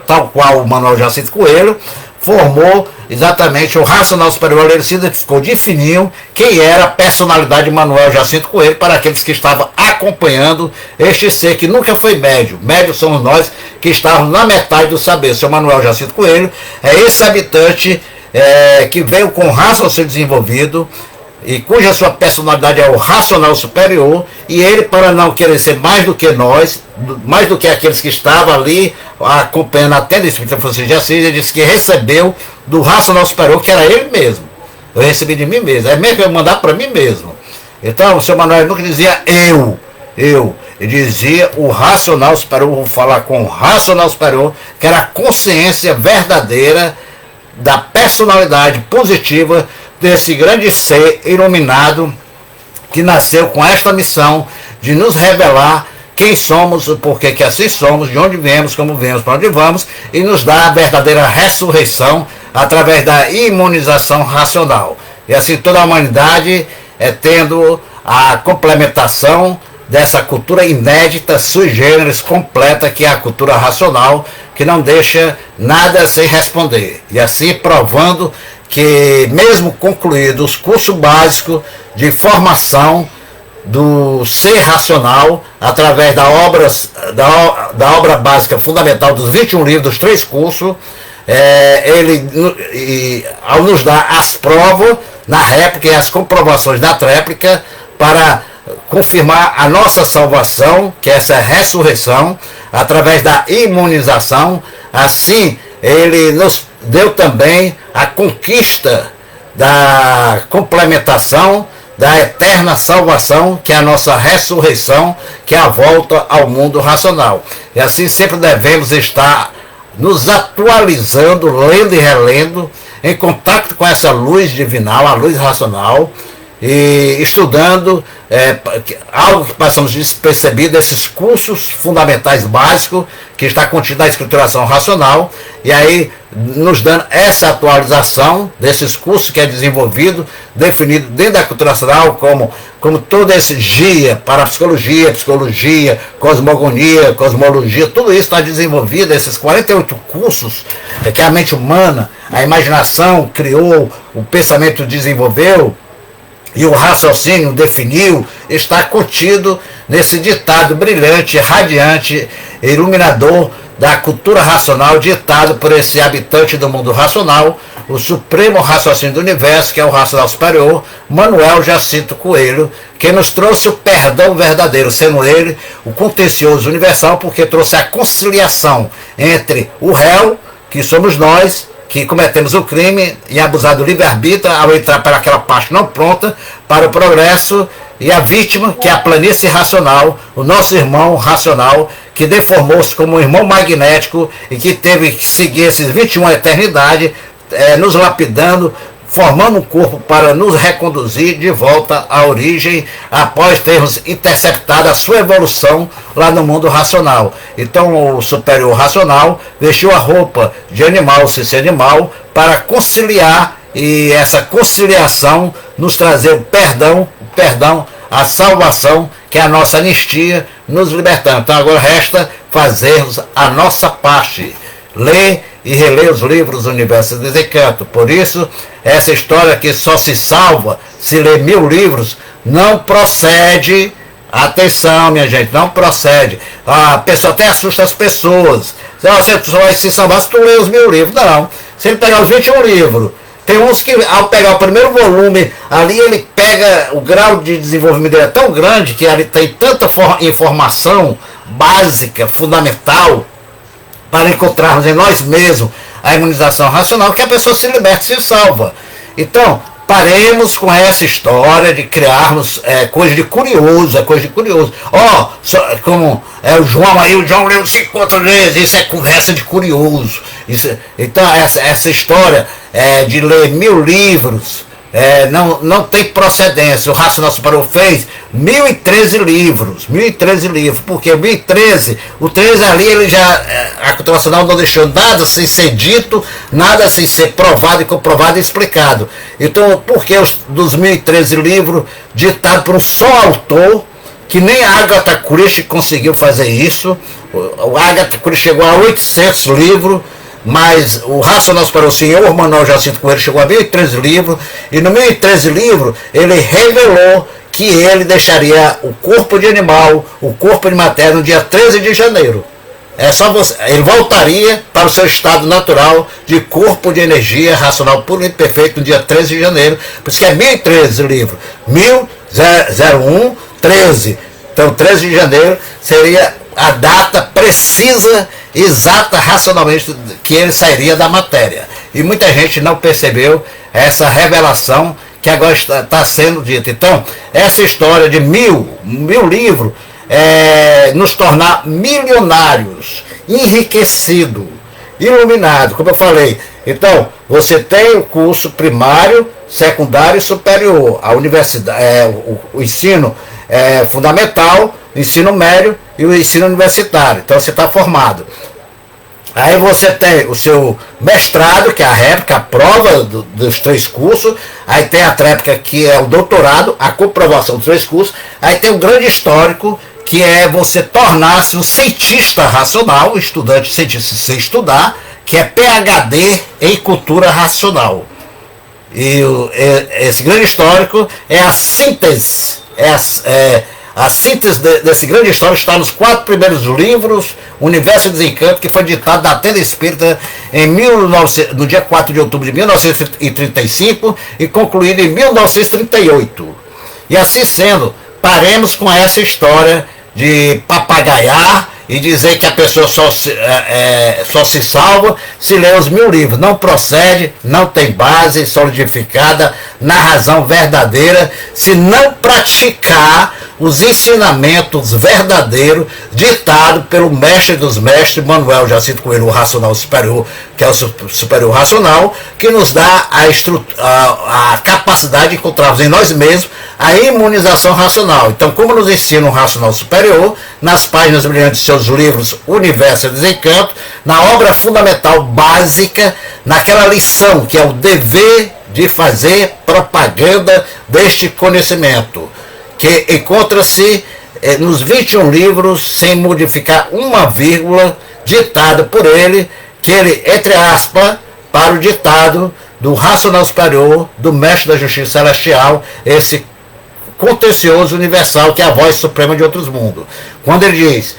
tal qual o Manuel Jacinto Coelho, formou exatamente o racional superior. Ele se identificou de fininho quem era a personalidade de Manuel Jacinto Coelho, para aqueles que estavam acompanhando este ser que nunca foi médio. Médio somos nós que estávamos na metade do saber. Seu Manuel Jacinto Coelho é esse habitante que veio com raciocínio desenvolvido, e cuja sua personalidade é o racional superior, e ele, para não querer ser mais do que nós, mais do que aqueles que estavam ali acompanhando a tenda espírita Francisco de Assis, ele disse que recebeu do racional superior, que era ele mesmo. Eu recebi de mim mesmo, é mesmo que eu mandar para mim mesmo. Então o seu Manuel nunca dizia eu, ele dizia o racional superior, vou falar com o racional superior, que era a consciência verdadeira da personalidade positiva desse grande ser iluminado que nasceu com esta missão de nos revelar quem somos, o porquê que assim somos, de onde viemos, como viemos, para onde vamos, e nos dá a verdadeira ressurreição através da imunização racional. E assim toda a humanidade tendo a complementação dessa cultura inédita, sui generis, completa, que é a cultura racional, que não deixa nada sem responder. E assim provando que, mesmo concluído os cursos básicos de formação do ser racional, através da obra básica fundamental dos 21 livros, dos 3 cursos, ao nos dar as provas na réplica e as comprovações da tréplica para confirmar a nossa salvação, que é essa ressurreição, através da imunização. Assim, ele nos deu também a conquista da complementação da eterna salvação, que é a nossa ressurreição, que é a volta ao mundo racional. E assim sempre devemos estar nos atualizando, lendo e relendo, em contato com essa luz divinal, a luz racional, e estudando algo que passamos despercebido, esses cursos fundamentais básicos que está contido na escrituração racional, e aí nos dando essa atualização desses cursos que é desenvolvido, definido dentro da cultura racional como todo esse guia para a psicologia, cosmogonia, cosmologia, tudo isso está desenvolvido, esses 48 cursos que a mente humana, a imaginação criou, o pensamento desenvolveu, e o raciocínio definiu, está contido nesse ditado brilhante, radiante, iluminador da cultura racional, ditado por esse habitante do mundo racional, o supremo raciocínio do universo, que é o racional superior, Manuel Jacinto Coelho, que nos trouxe o perdão verdadeiro, sendo ele o contencioso universal, porque trouxe a conciliação entre o réu, que somos nós, que cometemos o crime e abusar do livre-arbítrio ao entrar para aquela parte não pronta para o progresso, e a vítima, que é a planície racional, o nosso irmão racional, que deformou-se como um irmão magnético e que teve que seguir esses 21 eternidades, nos lapidando, formando um corpo para nos reconduzir de volta à origem, após termos interceptado a sua evolução lá no mundo racional. Então o superior racional vestiu a roupa de animal, sem ser animal, para conciliar, e essa conciliação nos trazer o perdão, a salvação, que é a nossa anistia, nos libertando. Então agora resta fazermos a nossa parte, ler e reler os livros do Universo de Desencanto. Por isso, essa história que só se salva se ler 1000 livros, não procede. Atenção, minha gente, não procede. A pessoa até assusta as pessoas. Você só vai se salvar se tu ler os 1000 livros. Não. Se ele pegar os 21 livros, tem uns que, ao pegar o primeiro volume, ali ele pega, o grau de desenvolvimento dele é tão grande, que ali tem tanta informação básica, fundamental, para encontrarmos em nós mesmos a imunização racional, que a pessoa se liberta e se salva. Então, paremos com essa história de criarmos coisa de curioso, como o João aí, o João leu 50 vezes, isso é conversa de curioso. Então, essa história de ler 1000 livros, não tem procedência. O Racional Superior fez 1013 livros, porque 1013, o 13 ali, ele já, a cultura racional não deixou nada sem ser dito, nada sem ser provado e comprovado e explicado. Então, por que dos 1013 livros, ditados por um só autor, que nem a Agatha Christie conseguiu fazer isso? O Agatha Christie chegou a 800 livros, mas o Racional Superior, o senhor Manuel Jacinto Coelho, chegou a 1013 livros, e no 1013 livros ele revelou que ele deixaria o corpo de animal, o corpo de matéria, no dia 13 de janeiro. ele voltaria para o seu estado natural de corpo de energia racional puro e perfeito no dia 13 de janeiro. Por isso que é 1013 o livro. 1001, 13. Então 13 de janeiro seria a data precisa, exata, racionalmente, que ele sairia da matéria. E muita gente não percebeu essa revelação que agora está sendo dita. Então, essa história de mil livros, nos tornar milionários, enriquecidos, iluminados, como eu falei. Então, você tem o curso primário, secundário e superior, a universidade, o ensino fundamental, o ensino médio e o ensino universitário. Então você está formado. Aí você tem o seu mestrado, que é a réplica, a prova dos 3 cursos. Aí tem a tréplica, que é o doutorado, a comprovação dos 3 cursos. Aí tem o grande histórico, que é você tornar-se um cientista racional, um estudante cientista sem estudar, que é PhD em cultura racional. E esse grande histórico é a síntese, a síntese desse grande histórico está nos 4 primeiros livros, Universo e Desencanto, que foi ditado na Tenda Espírita no dia 4 de outubro de 1935 e concluído em 1938. E assim sendo, paremos com essa história de papagaiar e dizer que a pessoa só se salva se lê os 1000 livros. Não procede, não tem base solidificada na razão verdadeira, se não praticar os ensinamentos verdadeiros ditados pelo mestre dos mestres, Manuel Jacinto Coelho, o racional superior, que é o superior racional, que nos dá a capacidade de encontrarmos em nós mesmos a imunização racional. Então, como nos ensina o racional superior, nas páginas brilhantes de seus livros Universo e Desencanto, na obra fundamental básica, naquela lição que é o dever de fazer propaganda deste conhecimento, que encontra-se nos 21 livros, sem modificar uma vírgula, ditado por ele, que ele, entre aspas, para o ditado do racional superior, do mestre da justiça celestial, esse contencioso universal, que é a voz suprema de outros mundos. Quando ele diz,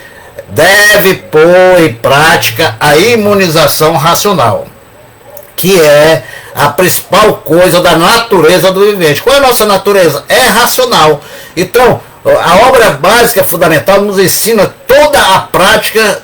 deve pôr em prática a imunização racional, que é a principal coisa da natureza do vivente. Qual é a nossa natureza? É racional. Então, a obra básica fundamental nos ensina toda a prática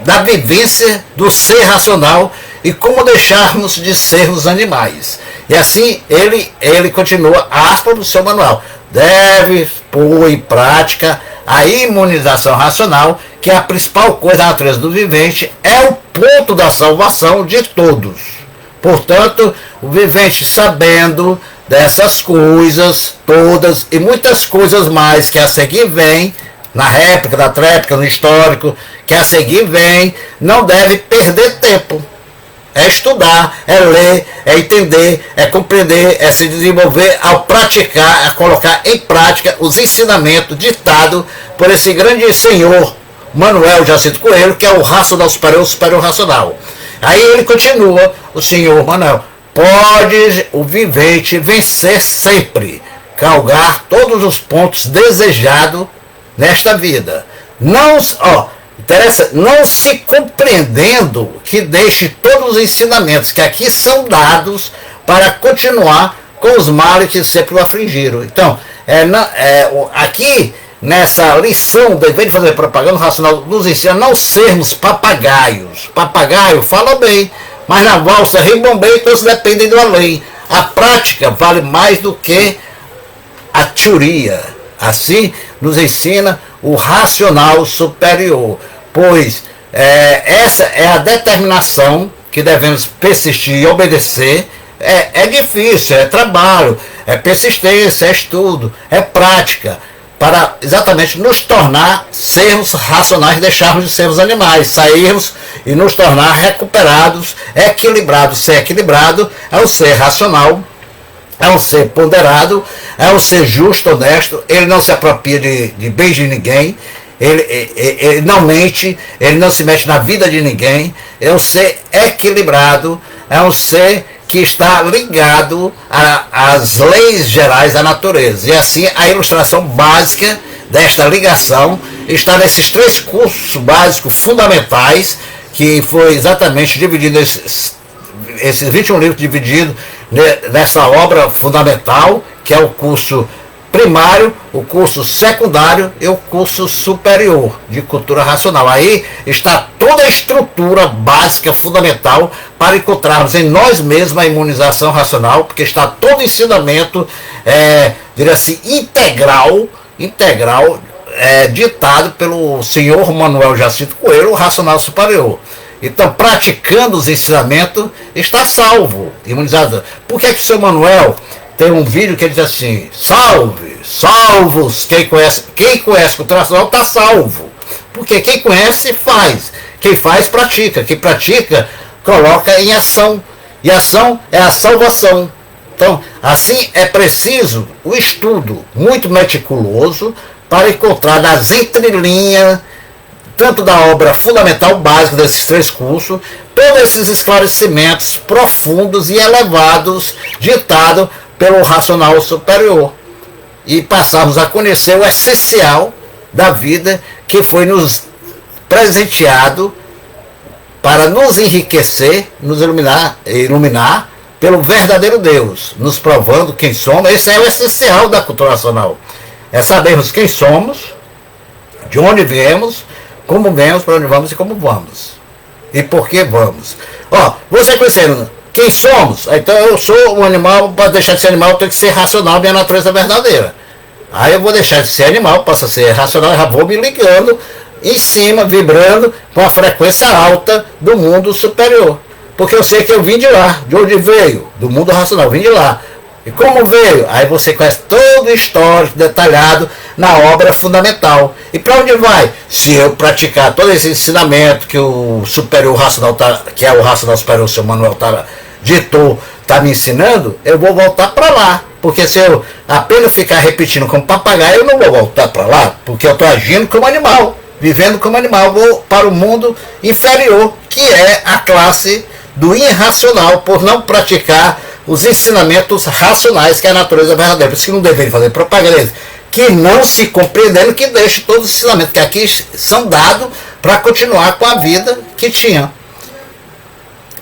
da vivência do ser racional e como deixarmos de sermos animais. E assim ele continua, aspas, no seu manual. Deve pôr em prática a imunização racional, que é a principal coisa da natureza do vivente, é o ponto da salvação de todos. Portanto, o vivente, sabendo dessas coisas todas e muitas coisas mais que a seguir vem, na réplica, na tréplica, no histórico, que a seguir vem, não deve perder tempo. É estudar, é ler, é entender, é compreender, é se desenvolver ao praticar, a colocar em prática os ensinamentos ditados por esse grande senhor, Manuel Jacinto Coelho, que é o racional superior, o superior racional. Aí ele continua, o senhor Manuel, pode o vivente vencer sempre, galgar todos os pontos desejados nesta vida. Não se compreendendo que deixe todos os ensinamentos que aqui são dados para continuar com os males que sempre o afligiram. Então, aqui nessa lição, dever de fazer propaganda racional, nos ensina a não sermos papagaios. Papagaio fala bem, mas na valsa rimbombeia, todos dependem da lei. A prática vale mais do que a teoria. Assim nos ensina o racional superior, pois essa é a determinação que devemos persistir e obedecer. É difícil, é trabalho, é persistência, é estudo, é prática, para exatamente nos tornar sermos racionais, deixarmos de sermos animais, sairmos e nos tornar recuperados, equilibrados. Ser equilibrado é o ser racional, é um ser ponderado, é um ser justo, honesto, ele não se apropria de bens de ninguém, ele não mente, ele não se mete na vida de ninguém, é um ser equilibrado, é um ser que está ligado às leis gerais da natureza. E assim a ilustração básica desta ligação está nesses 3 cursos básicos fundamentais, que foi exatamente dividido, esses 21 livros divididos nessa obra fundamental, que é o curso primário, o curso secundário e o curso superior de cultura racional. Aí está toda a estrutura básica, fundamental, para encontrarmos em nós mesmos a imunização racional, porque está todo o ensinamento, diria assim, integral, ditado pelo senhor Manuel Jacinto Coelho, o racional superior. Então, praticando os ensinamentos, está salvo, imunizado. Por que o senhor Manuel tem um vídeo que ele diz assim: salvos, quem conhece cultura racional está salvo. Porque quem conhece faz, quem faz pratica, quem pratica coloca em ação, e ação é a salvação. Então, assim é preciso o estudo muito meticuloso para encontrar nas entrelinhas, tanto da obra fundamental básica desses 3 cursos, todos esses esclarecimentos profundos e elevados ditados pelo racional superior, e passarmos a conhecer o essencial da vida que foi nos presenteado para nos enriquecer, nos iluminar pelo verdadeiro Deus, nos provando quem somos. Esse é o essencial da cultura racional, é sabermos quem somos, de onde viemos, como viemos, para onde vamos e como vamos, e por que vamos. Você conhecendo quem somos, então eu sou um animal, para deixar de ser animal eu tenho que ser racional, minha natureza verdadeira. Aí eu vou deixar de ser animal, passo a ser racional, já vou me ligando em cima, vibrando com a frequência alta do mundo superior. Porque eu sei que eu vim de lá, de onde veio, do mundo racional, eu vim de lá. E como veio? Aí você conhece todo o histórico detalhado na obra fundamental. E para onde vai? Se eu praticar todo esse ensinamento que o superior racional, que é o racional superior, o seu Manuel ditou, está me ensinando, eu vou voltar para lá. Porque se eu apenas ficar repetindo como papagaio, eu não vou voltar para lá, porque eu estou agindo como animal, vivendo como animal. Vou para o mundo inferior, que é a classe do irracional, por não praticar os ensinamentos racionais, que é a natureza verdadeira. Por isso que não deveria fazer propaganda, que não se compreendendo, que deixe todos os ensinamentos que aqui são dados para continuar com a vida que tinha.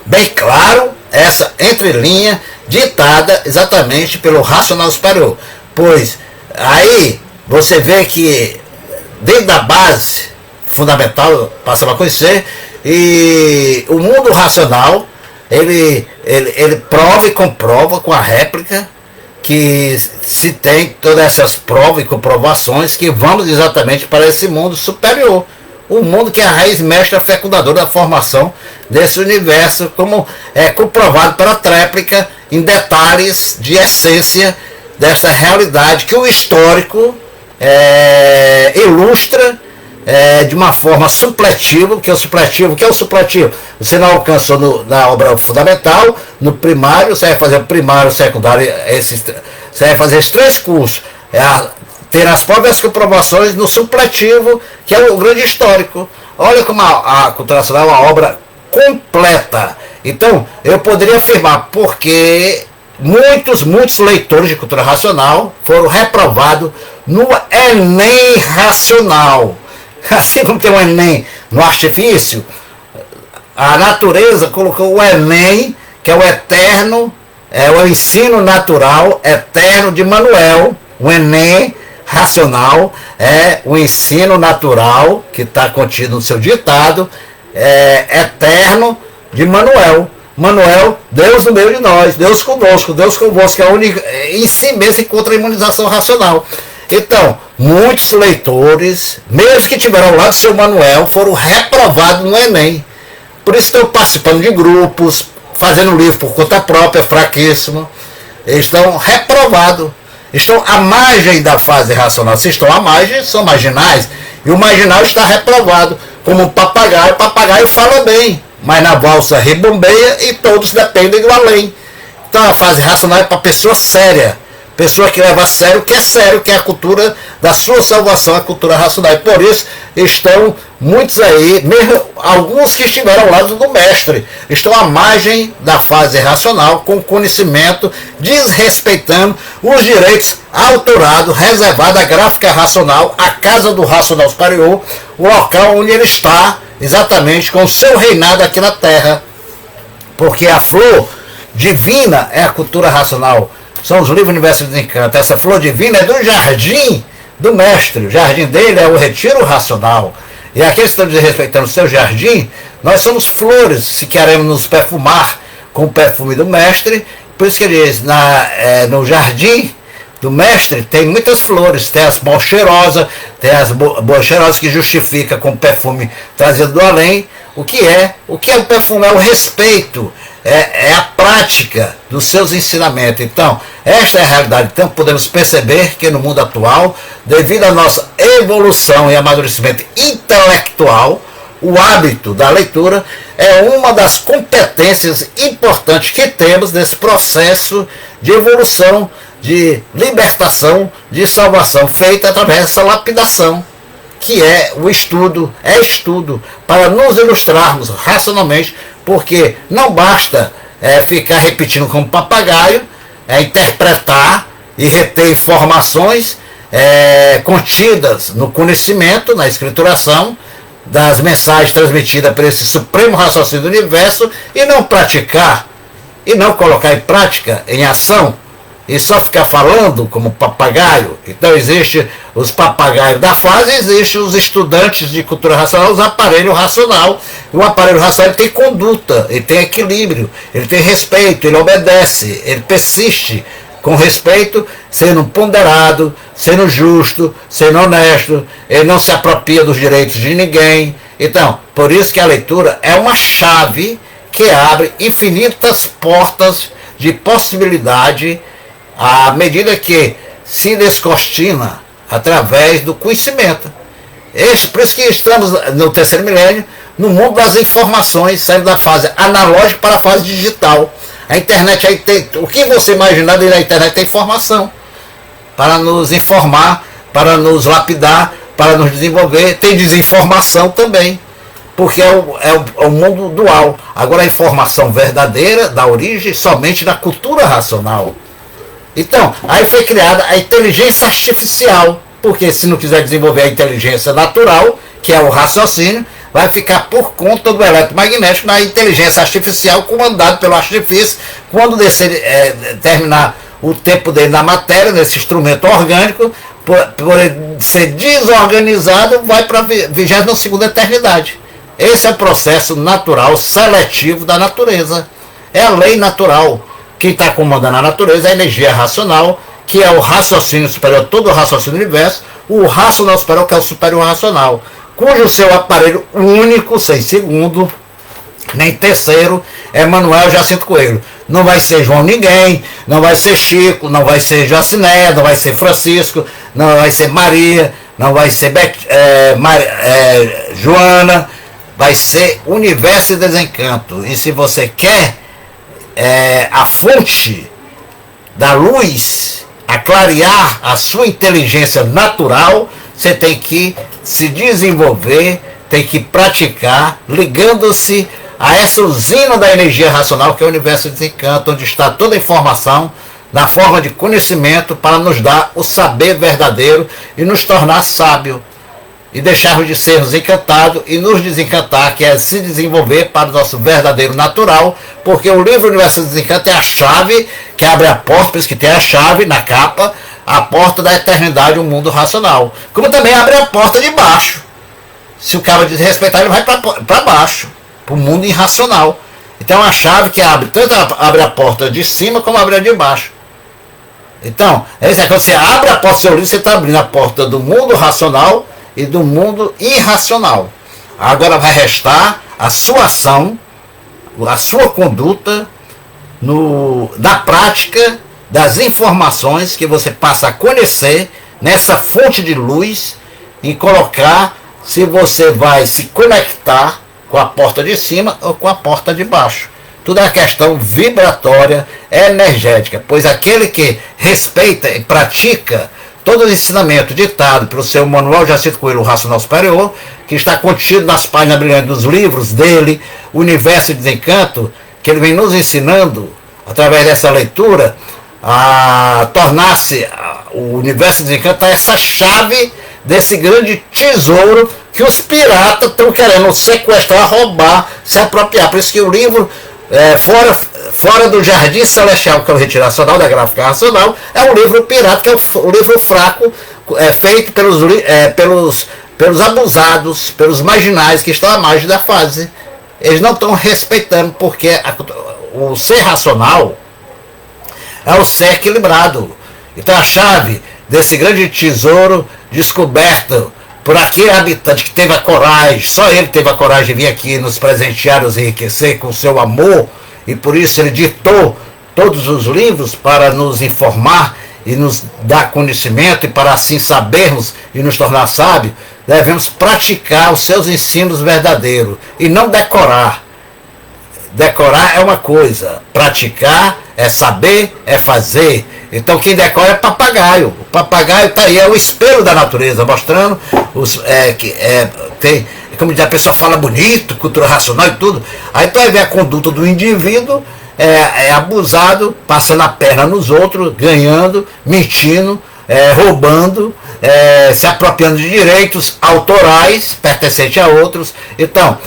Bem claro, essa entrelinha ditada exatamente pelo racional superior. Pois aí você vê que dentro da base fundamental, passamos a conhecer, e o mundo racional, ele prova e comprova com a réplica que se tem todas essas provas e comprovações que vamos exatamente para esse mundo superior. O mundo que é a raiz mestra fecundadora da formação desse universo, como é comprovado pela tréplica em detalhes de essência dessa realidade que o histórico ilustra de uma forma supletiva. Que é o supletivo? Você não alcançou na obra fundamental, no primário, você vai fazer o primário, o secundário, você vai fazer esses 3 cursos, ter as próprias comprovações no supletivo, que é o grande histórico. Olha como a cultura racional é uma obra completa. Então, eu poderia afirmar, porque muitos leitores de cultura racional foram reprovados no Enem racional. Assim como tem o Enem no artifício, a natureza colocou o Enem, que é o eterno, o ensino natural eterno de Manuel. O Enem racional é o ensino natural que está contido no seu ditado, eterno de Manuel. Manuel, Deus no meio de nós, Deus conosco, Deus convosco, que é a única, em si mesmo encontra a imunização racional. Então, muitos leitores, mesmo que tiveram ao lado do seu Manuel, foram reprovados no Enem. Por isso estão participando de grupos, fazendo livro por conta própria, fraquíssimo. Eles estão reprovados. Estão à margem da fase racional. Se estão à margem, são marginais. E o marginal está reprovado. Como um papagaio. O papagaio fala bem, mas na valsa rebombeia e todos dependem do além. Então a fase racional é para pessoa séria, pessoa que leva a sério, que é a cultura da sua salvação, a cultura racional. E por isso estão muitos aí, mesmo alguns que estiveram ao lado do mestre, estão à margem da fase racional, com conhecimento, desrespeitando os direitos autorados, reservados à gráfica racional, à casa do racional superior, o local onde ele está, exatamente com o seu reinado aqui na Terra. Porque a flor divina é a cultura racional. São os livros Universo de Encanto. Essa flor divina é do jardim do mestre. O jardim dele é o retiro racional. E aqueles que estão desrespeitando o seu jardim, nós somos flores, se queremos nos perfumar com o perfume do mestre. Por isso que ele diz, no jardim do mestre tem muitas flores, tem as boas cheirosas, tem as boas cheirosas que justifica com o perfume trazido do além. O que é o perfume? É o respeito, é a prática dos seus ensinamentos. Então, esta é a realidade. Então, podemos perceber que no mundo atual, devido à nossa evolução e amadurecimento intelectual, o hábito da leitura é uma das competências importantes que temos nesse processo de evolução, de libertação, de salvação, feita através dessa lapidação, que é o estudo, para nos ilustrarmos racionalmente, porque não basta ficar repetindo como papagaio, interpretar e reter informações contidas no conhecimento, na escrituração, das mensagens transmitidas por esse supremo raciocínio do universo, e não praticar, e não colocar em prática, em ação, e só ficar falando como papagaio. Então existe os papagaios da fase, existem os estudantes de cultura racional, os aparelhos racional. E o aparelho racional tem conduta, ele tem equilíbrio, ele tem respeito, ele obedece, ele persiste com respeito, sendo ponderado, sendo justo, sendo honesto, ele não se apropria dos direitos de ninguém. Então, por isso que a leitura é uma chave que abre infinitas portas de possibilidade à medida que se descortina através do conhecimento. Por isso que estamos no terceiro milênio, no mundo das informações, saindo da fase analógica para a fase digital. A internet aí tem, o que você imaginar dentro da internet tem informação para nos informar, para nos lapidar, para nos desenvolver. Tem desinformação também, porque é o mundo dual. Agora a informação verdadeira dá origem somente na cultura racional. Então, aí foi criada a inteligência artificial, porque se não quiser desenvolver a inteligência natural, que é o raciocínio, vai ficar por conta do eletromagnético na inteligência artificial, comandado pelo artifício. Quando terminar o tempo dele na matéria, nesse instrumento orgânico, por ele ser desorganizado, vai para a 22ª eternidade. Esse é o processo natural, seletivo da natureza. É a lei natural. Quem está comandando a natureza é a energia racional, que é o raciocínio superior, todo o raciocínio do universo, o racional superior, que é o superior racional, cujo seu aparelho único, sem segundo, nem terceiro, é Manuel Jacinto Coelho. Não vai ser João ninguém, não vai ser Chico, não vai ser Jaciné, não vai ser Francisco, não vai ser Maria, não vai ser Joana, vai ser Universo e Desencanto. E se você quer a fonte da luz, a clarear a sua inteligência natural, você tem que se desenvolver, tem que praticar, ligando-se a essa usina da energia racional, que é o Universo de Desencanto, onde está toda a informação na forma de conhecimento para nos dar o saber verdadeiro e nos tornar sábio, e deixarmos de sermos encantados e nos desencantar, que é se desenvolver para o nosso verdadeiro natural, porque o livro Universo de Desencanto é a chave que abre a porta, por isso que tem a chave na capa, a porta da eternidade, o mundo racional. Como também abre a porta de baixo. Se o cara desrespeitar, ele vai para baixo, para o mundo irracional. Então é a chave que abre, tanto abre a porta de cima como abre a de baixo. Então, quando você abre a porta do seu livro, você está abrindo a porta do mundo racional e do mundo irracional. Agora vai restar a sua ação, a sua conduta na prática das informações que você passa a conhecer nessa fonte de luz, e colocar se você vai se conectar com a porta de cima ou com a porta de baixo. Tudo é uma questão vibratória, energética, pois aquele que respeita e pratica todo o ensinamento ditado pelo seu Manuel Jacinto Coelho, o Racional Superior, que está contido nas páginas brilhantes dos livros dele, O Universo de Desencanto, que ele vem nos ensinando, através dessa leitura, a tornar-se o Universo de Desencanto essa chave desse grande tesouro que os piratas estão querendo sequestrar, roubar, se apropriar. Por isso que o livro, fora do Jardim Celestial, que é o Retiro Racional, da Gráfica Racional, é um livro pirata, que é o livro fraco, feito pelos abusados, pelos marginais que estão à margem da fase. Eles não estão respeitando, porque o ser racional é o ser equilibrado. Então a chave desse grande tesouro descoberto por aquele habitante que teve a coragem, só ele teve a coragem de vir aqui nos presentear, nos enriquecer com o seu amor, e por isso ele ditou todos os livros para nos informar e nos dar conhecimento, e para assim sabermos e nos tornar sábios, devemos praticar os seus ensinos verdadeiros e não decorar. Decorar é uma coisa, praticar é saber, é fazer. Então quem decora é papagaio. O papagaio está aí, é o espelho da natureza, mostrando como diz, a pessoa fala bonito, cultura racional e tudo. Aí tu vai ver a conduta do indivíduo, é abusado, passando a perna nos outros, ganhando, mentindo, roubando, se apropriando de direitos autorais pertencentes a outros. Então,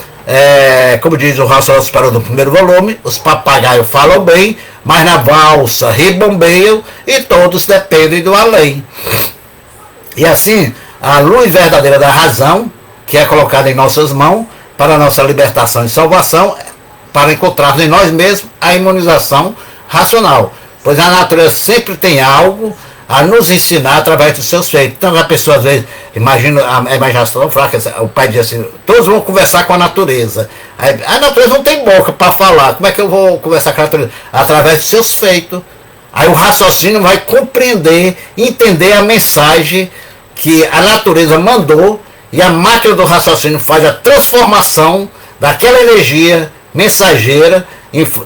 como diz o Racional Superior do primeiro volume, os papagaios falam bem, mas na valsa ribombeiam e todos dependem do além. E assim, a luz verdadeira da razão, que é colocada em nossas mãos para a nossa libertação e salvação, para encontrarmos em nós mesmos a imunização racional. Pois a natureza sempre tem algo a nos ensinar através dos seus feitos. Então a pessoa às vezes, imagina a imaginação fraca, o pai diz assim, todos vão conversar com a natureza. A natureza não tem boca para falar, como é que eu vou conversar com a natureza? Através dos seus feitos. Aí o raciocínio vai compreender, entender a mensagem que a natureza mandou, e a máquina do raciocínio faz a transformação daquela energia mensageira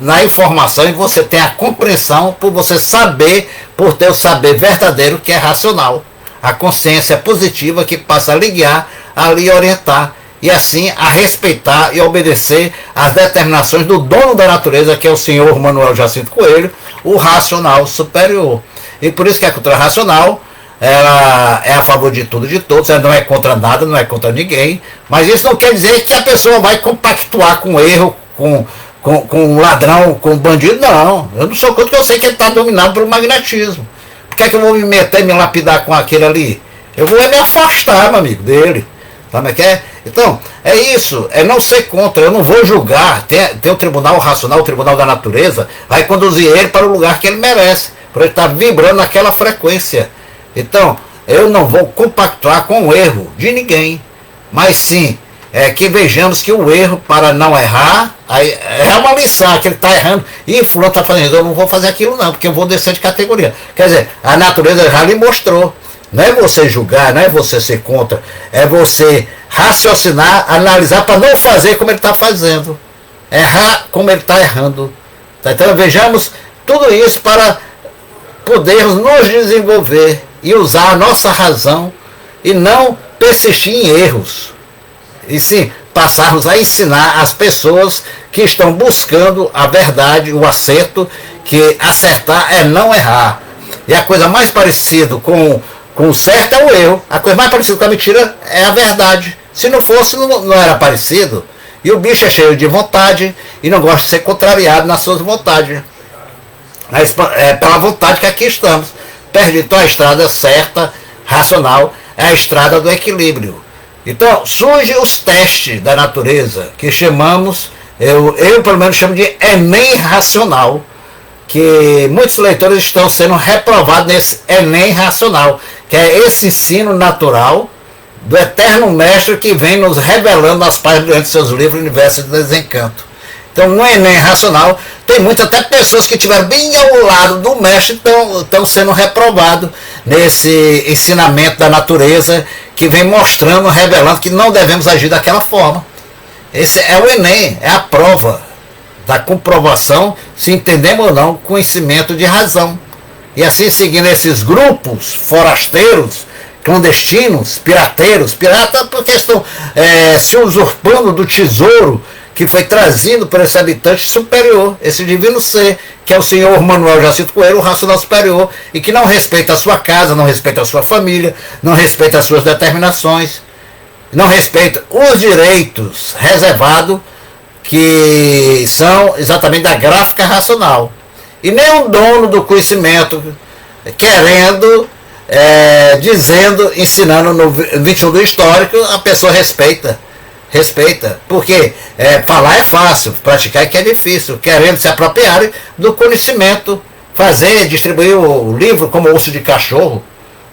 na informação, e você tem a compreensão por você saber, por ter o saber verdadeiro que é racional. A consciência positiva que passa a ligar, a lhe orientar, e assim a respeitar e obedecer às determinações do dono da natureza, que é o senhor Manuel Jacinto Coelho, o racional superior. E por isso que a cultura racional, ela é a favor de tudo, de todos, ela não é contra nada, não é contra ninguém, mas isso não quer dizer que a pessoa vai compactuar com o erro, com o ladrão, com o bandido. Não, eu não sou contra, porque eu sei que ele está dominado pelo magnetismo. Por que é que eu vou me meter e me lapidar com aquele ali? Eu vou me afastar, meu amigo, dele. Sabe o que é? Então, é isso, é não ser contra, eu não vou julgar. Tem o tribunal racional, o tribunal da natureza, vai conduzir ele para o lugar que ele merece, para ele estar vibrando naquela frequência. Então, eu não vou compactuar com o erro de ninguém, mas sim, que vejamos que o erro, para não errar, aí é uma lição, que ele está errando, e fulano está fazendo, eu não vou fazer aquilo não, porque eu vou descer de categoria. Quer dizer, a natureza já lhe mostrou. Não é você julgar, não é você ser contra, é você raciocinar, analisar para não fazer como ele está fazendo, errar como ele está errando. Então vejamos tudo isso para podermos nos desenvolver e usar a nossa razão e não persistir em erros, e sim passarmos a ensinar as pessoas que estão buscando a verdade, o acerto, que acertar é não errar. E a coisa mais parecida com o certo é o erro, a coisa mais parecida com a mentira é a verdade. Se não fosse, não era parecido. E o bicho é cheio de vontade e não gosta de ser contrariado nas suas vontades. É pela vontade que aqui estamos. Então a estrada certa, racional, é a estrada do equilíbrio. Então surgem os testes da natureza, que chamamos, eu pelo menos chamo de Enem racional, que muitos leitores estão sendo reprovados nesse Enem racional, que é esse ensino natural do eterno mestre que vem nos revelando nas páginas de seus livros Universo de Desencanto. Então no Enem racional tem muitas até pessoas que estiveram bem ao lado do mestre estão sendo reprovados nesse ensinamento da natureza que vem mostrando, revelando que não devemos agir daquela forma. Esse é o Enem, é a prova da comprovação, se entendemos ou não, conhecimento de razão. E assim, seguindo esses grupos forasteiros, clandestinos, pirateiros, pirata porque estão se usurpando do tesouro que foi trazido por esse habitante superior, esse divino ser, que é o senhor Manuel Jacinto Coelho, o racional superior, e que não respeita a sua casa, não respeita a sua família, não respeita as suas determinações, não respeita os direitos reservados, que são exatamente da gráfica racional. E nem o dono do conhecimento querendo, dizendo, ensinando no 21 do histórico, a pessoa respeita. Porque falar é fácil, praticar é que é difícil, querendo se apropriar do conhecimento, distribuir o livro como osso de cachorro,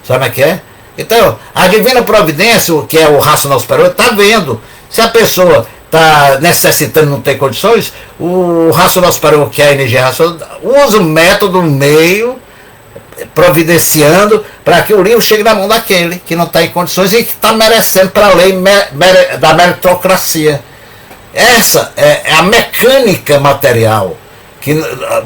sabe o que é? Então, a divina providência, que é o racional superior, está vendo. Se a pessoa está necessitando, não tem condições, o racional superior, que é a energia racional, usa o método, o meio, providenciando para que o livro chegue na mão daquele que não está em condições e que está merecendo para a lei da meritocracia. Essa é a mecânica material que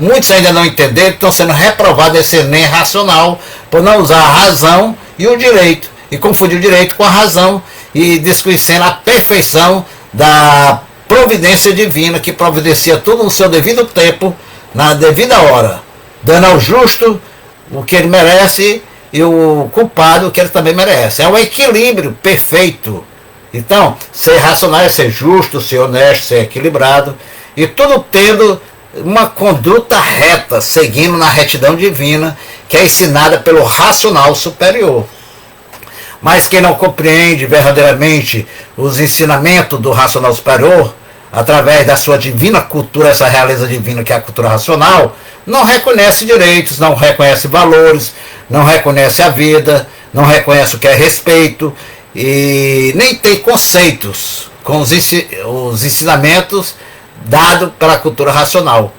muitos ainda não entenderam, estão sendo reprovados nesse Enem racional por não usar a razão e o direito, e confundir o direito com a razão, e desconhecendo a perfeição da providência divina, que providencia tudo no seu devido tempo, na devida hora, dando ao justo o que ele merece e o culpado o que ele também merece. É um equilíbrio perfeito. Então, ser racional é ser justo, ser honesto, ser equilibrado, e tudo tendo uma conduta reta, seguindo na retidão divina, que é ensinada pelo racional superior. Mas quem não compreende verdadeiramente os ensinamentos do racional superior, através da sua divina cultura, essa realeza divina que é a cultura racional, não reconhece direitos, não reconhece valores, não reconhece a vida, não reconhece o que é respeito, e nem tem conceitos com os ensinamentos dados pela cultura racional.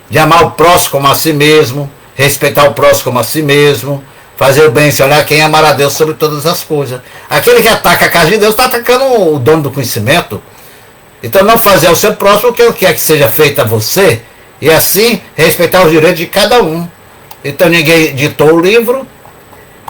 De amar o próximo como a si mesmo, respeitar o próximo como a si mesmo, fazer o bem, se olhar quem amar a Deus sobre todas as coisas. Aquele que ataca a casa de Deus está atacando o dono do conhecimento. Então não fazer ao seu próximo o que ele quer que seja feito a você, e assim respeitar os direitos de cada um. Então ninguém ditou o livro,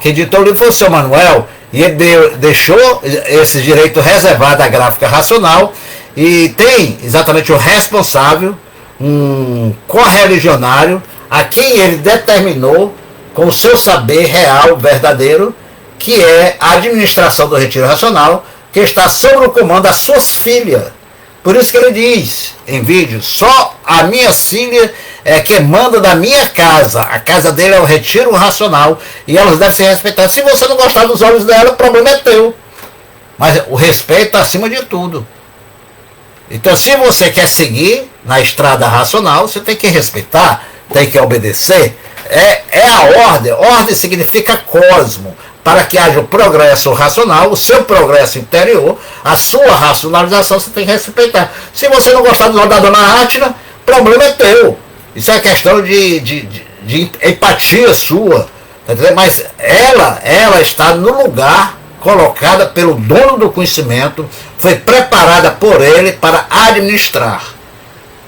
quem ditou o livro foi o seu Manuel, e ele deixou esse direito reservado à gráfica racional, e tem exatamente o responsável, um correligionário, a quem ele determinou com o seu saber real, verdadeiro, que é a administração do retiro racional, que está sob o comando das suas filhas. Por isso que ele diz em vídeo, só a minha filha é que manda da minha casa. A casa dele é o retiro racional e elas devem ser respeitadas. Se você não gostar dos olhos dela, o problema é teu. Mas o respeito é acima de tudo. Então, se você quer seguir na estrada racional, você tem que respeitar, tem que obedecer. É a ordem. Ordem significa cosmo. Para que haja o progresso racional, o seu progresso interior, a sua racionalização, você tem que respeitar. Se você não gostar do da dona Átila, o problema é teu. Isso é questão de empatia sua. Tá entendendo? Mas ela está no lugar colocada pelo dono do conhecimento, foi preparada por ele para administrar.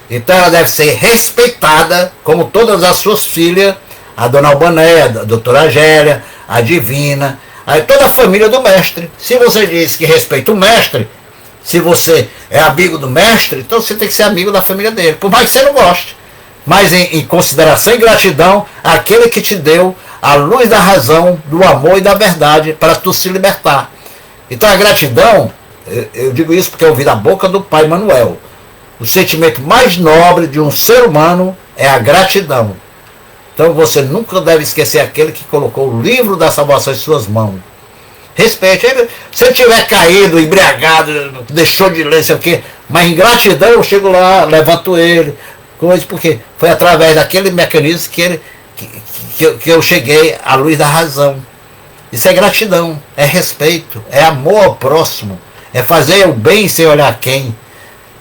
Então ela deve ser respeitada, como todas as suas filhas, a dona Albané, a doutora Agélia, a Divina, toda a família do mestre. Se você diz que respeita o mestre, se você é amigo do mestre, então você tem que ser amigo da família dele, por mais que você não goste. Mas em consideração e gratidão àquele que te deu a luz da razão, do amor e da verdade para tu se libertar. Então a gratidão, eu digo isso porque eu ouvi da boca do pai Manuel, o sentimento mais nobre de um ser humano é a gratidão. Então você nunca deve esquecer aquele que colocou o livro da salvação em suas mãos. Respeite ele. Se ele tiver caído, embriagado, deixou de ler, sei o quê, mas em gratidão eu chego lá, levanto ele, coisa, porque foi através daquele mecanismo que eu cheguei à luz da razão. Isso é gratidão, é respeito, é amor ao próximo, é fazer o bem sem olhar quem,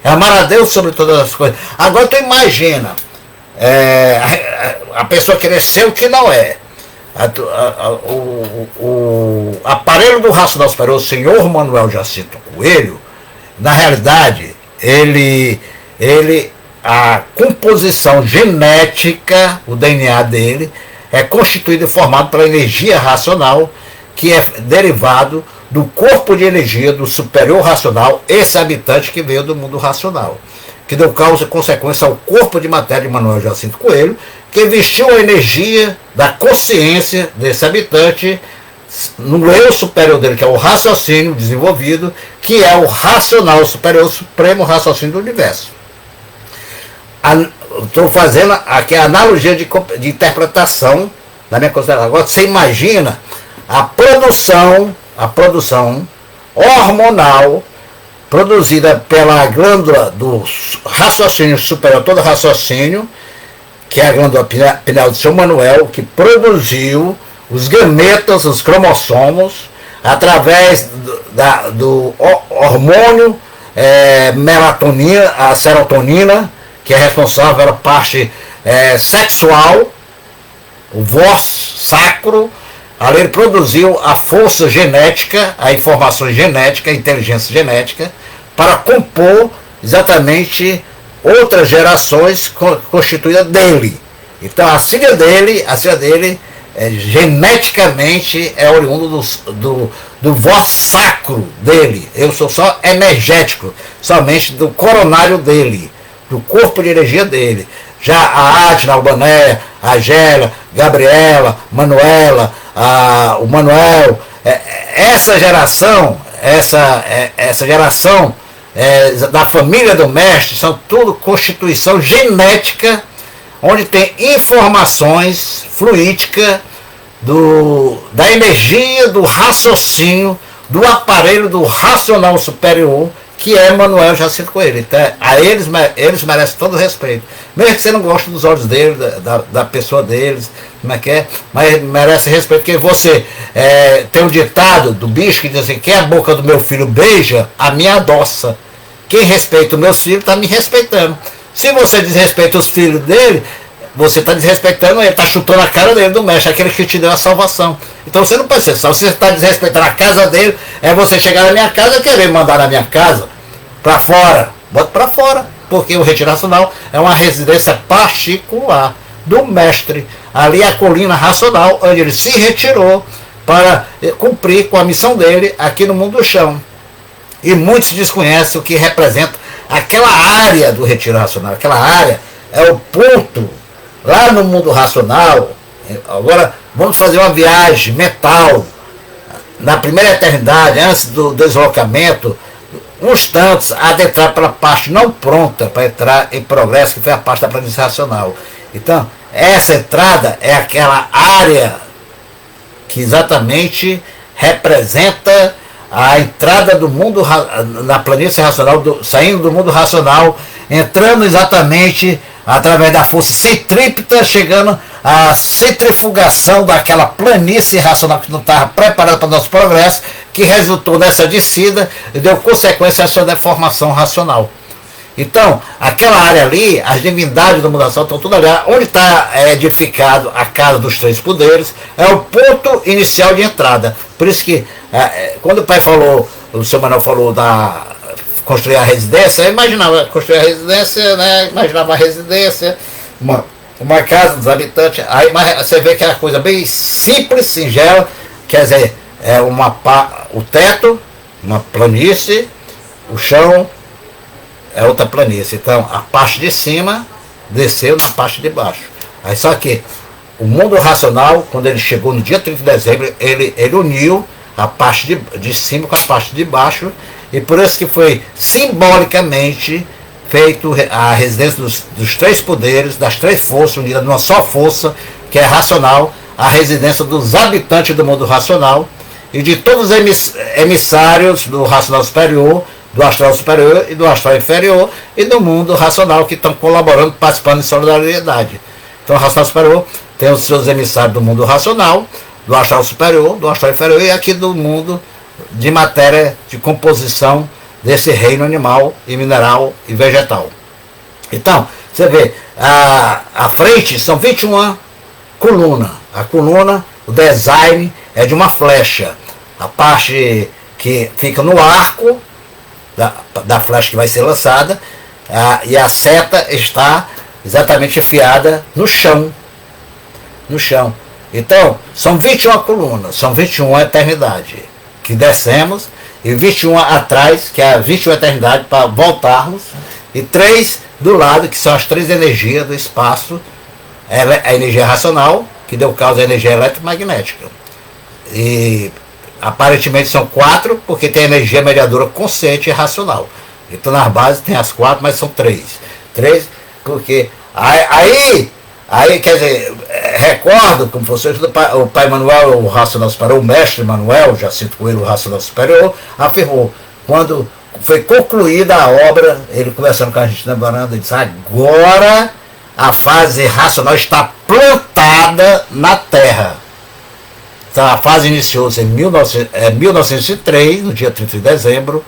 é amar a Deus sobre todas as coisas. Agora tu imagina, a pessoa querer ser o que não é. O aparelho do racional superior, o senhor Manuel Jacinto Coelho, na realidade, ele a composição genética, o DNA dele, é constituído e formado pela energia racional, que é derivado do corpo de energia do superior racional, esse habitante que veio do mundo racional, que deu causa e consequência ao corpo de matéria de Manuel Jacinto Coelho, que vestiu a energia da consciência desse habitante no eu superior dele, que é o raciocínio desenvolvido, que é o racional superior, o supremo raciocínio do universo. Estou fazendo aqui a analogia de interpretação da minha consideração. Agora você imagina a produção hormonal produzida pela glândula do raciocínio superior, todo raciocínio, que é a glândula pineal do seu Manuel, que produziu os gametas, os cromossomos, através do hormônio melatonina, a serotonina, que é responsável pela parte sexual, o vós sacro. Ali ele produziu a força genética, a informação genética, a inteligência genética, para compor exatamente outras gerações constituídas dele. Então a filha dele geneticamente é oriundo do vós sacro dele. Eu sou só energético, somente do coronário dele, do corpo de energia dele. Já a Adna, o Bané, a Gélia, Gabriela, Manuela, o Manuel, essa geração da família do mestre, são tudo constituição genética, onde tem informações fluídicas da energia, do raciocínio, do aparelho do racional superior, que é Manuel Jacinto Coelho. Então, eles merecem todo o respeito. Mesmo que você não goste dos olhos deles, da pessoa deles, como é que é? Mas merece respeito, porque você tem um ditado do bicho que diz assim: quem a boca do meu filho beija, a minha adoça. Quem respeita os meus filhos está me respeitando. Se você desrespeita os filhos dele, você está desrespeitando ele, está chutando a cara dele, do mestre, aquele que te deu a salvação. Então você não pode ser salvo. Se você está desrespeitando a casa dele, é você chegar na minha casa e querer mandar na minha casa para fora. Bota para fora, porque o Retiro Racional é uma residência particular do mestre. Ali é a colina racional, onde ele se retirou para cumprir com a missão dele aqui no mundo do chão. E muitos desconhecem o que representa aquela área do Retiro Racional. Aquela área é o ponto lá no mundo racional. Agora vamos fazer uma viagem mental na primeira eternidade, antes do deslocamento, uns tantos adentrar pela parte não pronta para entrar em progresso, que foi a parte da planície racional. Então, essa entrada é aquela área que exatamente representa a entrada do mundo na planície racional, saindo do mundo racional, entrando exatamente através da força centrípeta, chegando à centrifugação daquela planície racional que não estava preparada para o nosso progresso, que resultou nessa descida e deu consequência à sua deformação racional. Então, aquela área ali, as divindades do mundo racional estão tudo ali. Onde está edificado a casa dos três poderes, é o ponto inicial de entrada. Por isso que, quando o pai falou, o seu Manuel falou da construir a residência, eu imaginava construir a residência, né? Imaginava a residência, uma casa dos habitantes. Aí você vê que é uma coisa bem simples, singela, quer dizer, o teto, uma planície, o chão é outra planície. Então a parte de cima desceu na parte de baixo. Aí só que o mundo racional, quando ele chegou no dia 30 de dezembro, ele uniu a parte de cima com a parte de baixo, e por isso que foi simbolicamente feito a residência dos três poderes, das três forças unidas numa só força, que é racional, a residência dos habitantes do mundo racional e de todos os emissários do racional superior, do astral superior e do astral inferior e do mundo racional, que estão colaborando, participando em solidariedade. Então o racional superior tem os seus emissários do mundo racional, do astral superior, do astral inferior e aqui do mundo de matéria de composição desse reino animal e mineral e vegetal. Então, você vê, à frente são 21 colunas. A coluna, o design é de uma flecha. A parte que fica no arco da flecha que vai ser lançada, e a seta está exatamente enfiada no chão. No chão. Então, são 21 colunas, são 21 eternidade que descemos, e 21 atrás, que é a 21 eternidade para voltarmos, e 3 do lado, que são as 3 energias do espaço, a energia racional, que deu causa à energia eletromagnética. E aparentemente são 4, porque tem a energia mediadora consciente e racional. Então nas bases tem as 4, mas são 3. 3, porque aí quer dizer, recordo, como vocês, o pai Manuel, o Racional Superior, o mestre Manuel, já cito com ele o Racional Superior, afirmou, quando foi concluída a obra, ele conversando com a gente na varanda, ele disse, agora a fase racional está plantada na Terra. Então a fase iniciou-se em 1903, no dia 30 de dezembro,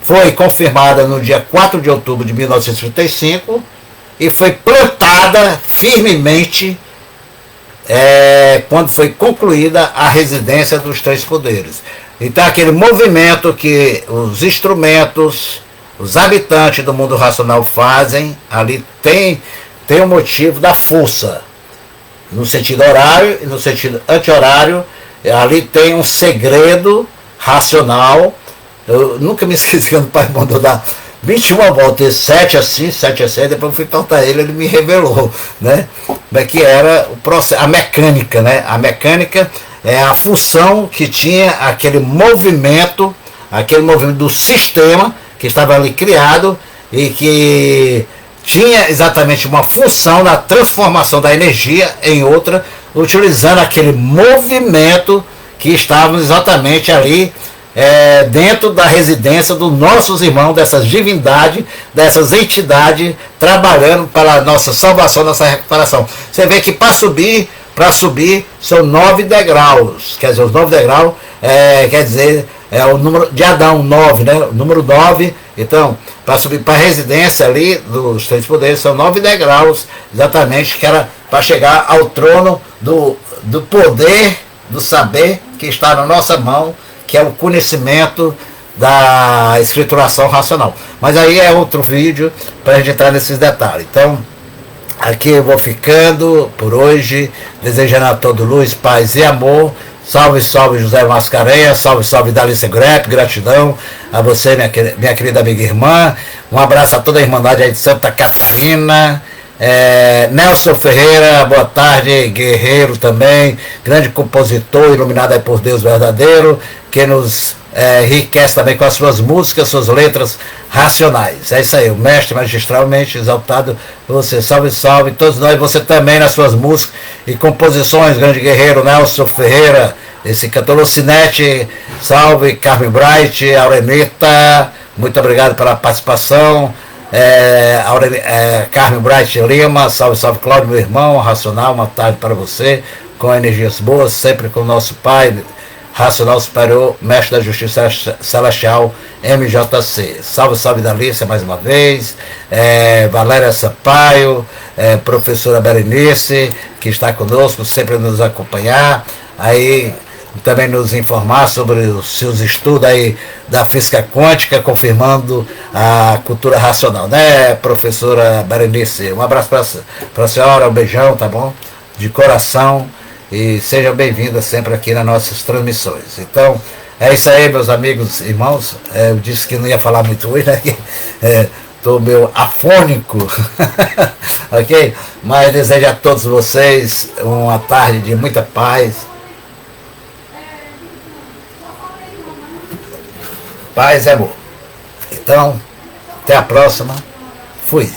foi confirmada no dia 4 de outubro de 1935 e foi plantada firmemente quando foi concluída a residência dos 3 poderes. Então aquele movimento que os instrumentos, os habitantes do mundo racional fazem, ali tem o motivo da força, no sentido horário e no sentido anti-horário, ali tem um segredo racional. Eu nunca me esqueci quando o pai mandou dar 21 voltas, 7 assim, 7 assim, depois eu fui perguntar ele me revelou, né? Como é que era o processo, a mecânica, né? A mecânica é a função que tinha aquele movimento do sistema que estava ali criado e que tinha exatamente uma função na transformação da energia em outra, utilizando aquele movimento que estava exatamente ali dentro da residência dos nossos irmãos, dessas divindades, dessas entidades, trabalhando para a nossa salvação, nossa recuperação. Você vê que para subir são 9 degraus, quer dizer, os 9 degraus, quer dizer, é o número de Adão, 9, né? O número 9, então, para subir para a residência ali dos 3 poderes, são 9 degraus, exatamente, que era para chegar ao trono do poder, do saber que está na nossa mão, que é o conhecimento da escrituração racional. Mas aí é outro vídeo para a gente entrar nesses detalhes. Então, aqui eu vou ficando por hoje, desejando a todo luz, paz e amor. Salve, salve José Mascarenhas, salve, salve Dalice Grepp, gratidão a você, minha querida amiga e irmã. Um abraço a toda a Irmandade aí de Santa Catarina. Nelson Ferreira, boa tarde, guerreiro também, grande compositor, iluminado aí por Deus verdadeiro, que nos enriquece também com as suas músicas, suas letras racionais. É isso aí, o mestre magistralmente exaltado, você, salve, salve, todos nós, você também nas suas músicas e composições, grande guerreiro Nelson Ferreira, esse cantor Lucinete, salve, Carmen Bright, Aurenita, muito obrigado pela participação. Carmen Bright Lima, salve, salve Cláudio, meu irmão, racional, uma tarde para você, com energias boas, sempre com o nosso Pai, Racional Superior, Mestre da Justiça Celestial, MJC. Salve, salve Dalícia mais uma vez, Valéria Sampaio, professora Berenice, que está conosco, sempre nos acompanhar, aí também nos informar sobre os seus estudos aí da física quântica, confirmando a cultura racional, né, professora Berenice? Um abraço para a senhora, um beijão, tá bom? De coração, e sejam bem-vindas sempre aqui nas nossas transmissões. Então, é isso aí, meus amigos e irmãos. Eu disse que não ia falar muito hoje, né? Estou meio afônico, ok? Mas desejo a todos vocês uma tarde de muita paz. Paz e amor. Então, até a próxima. Fui.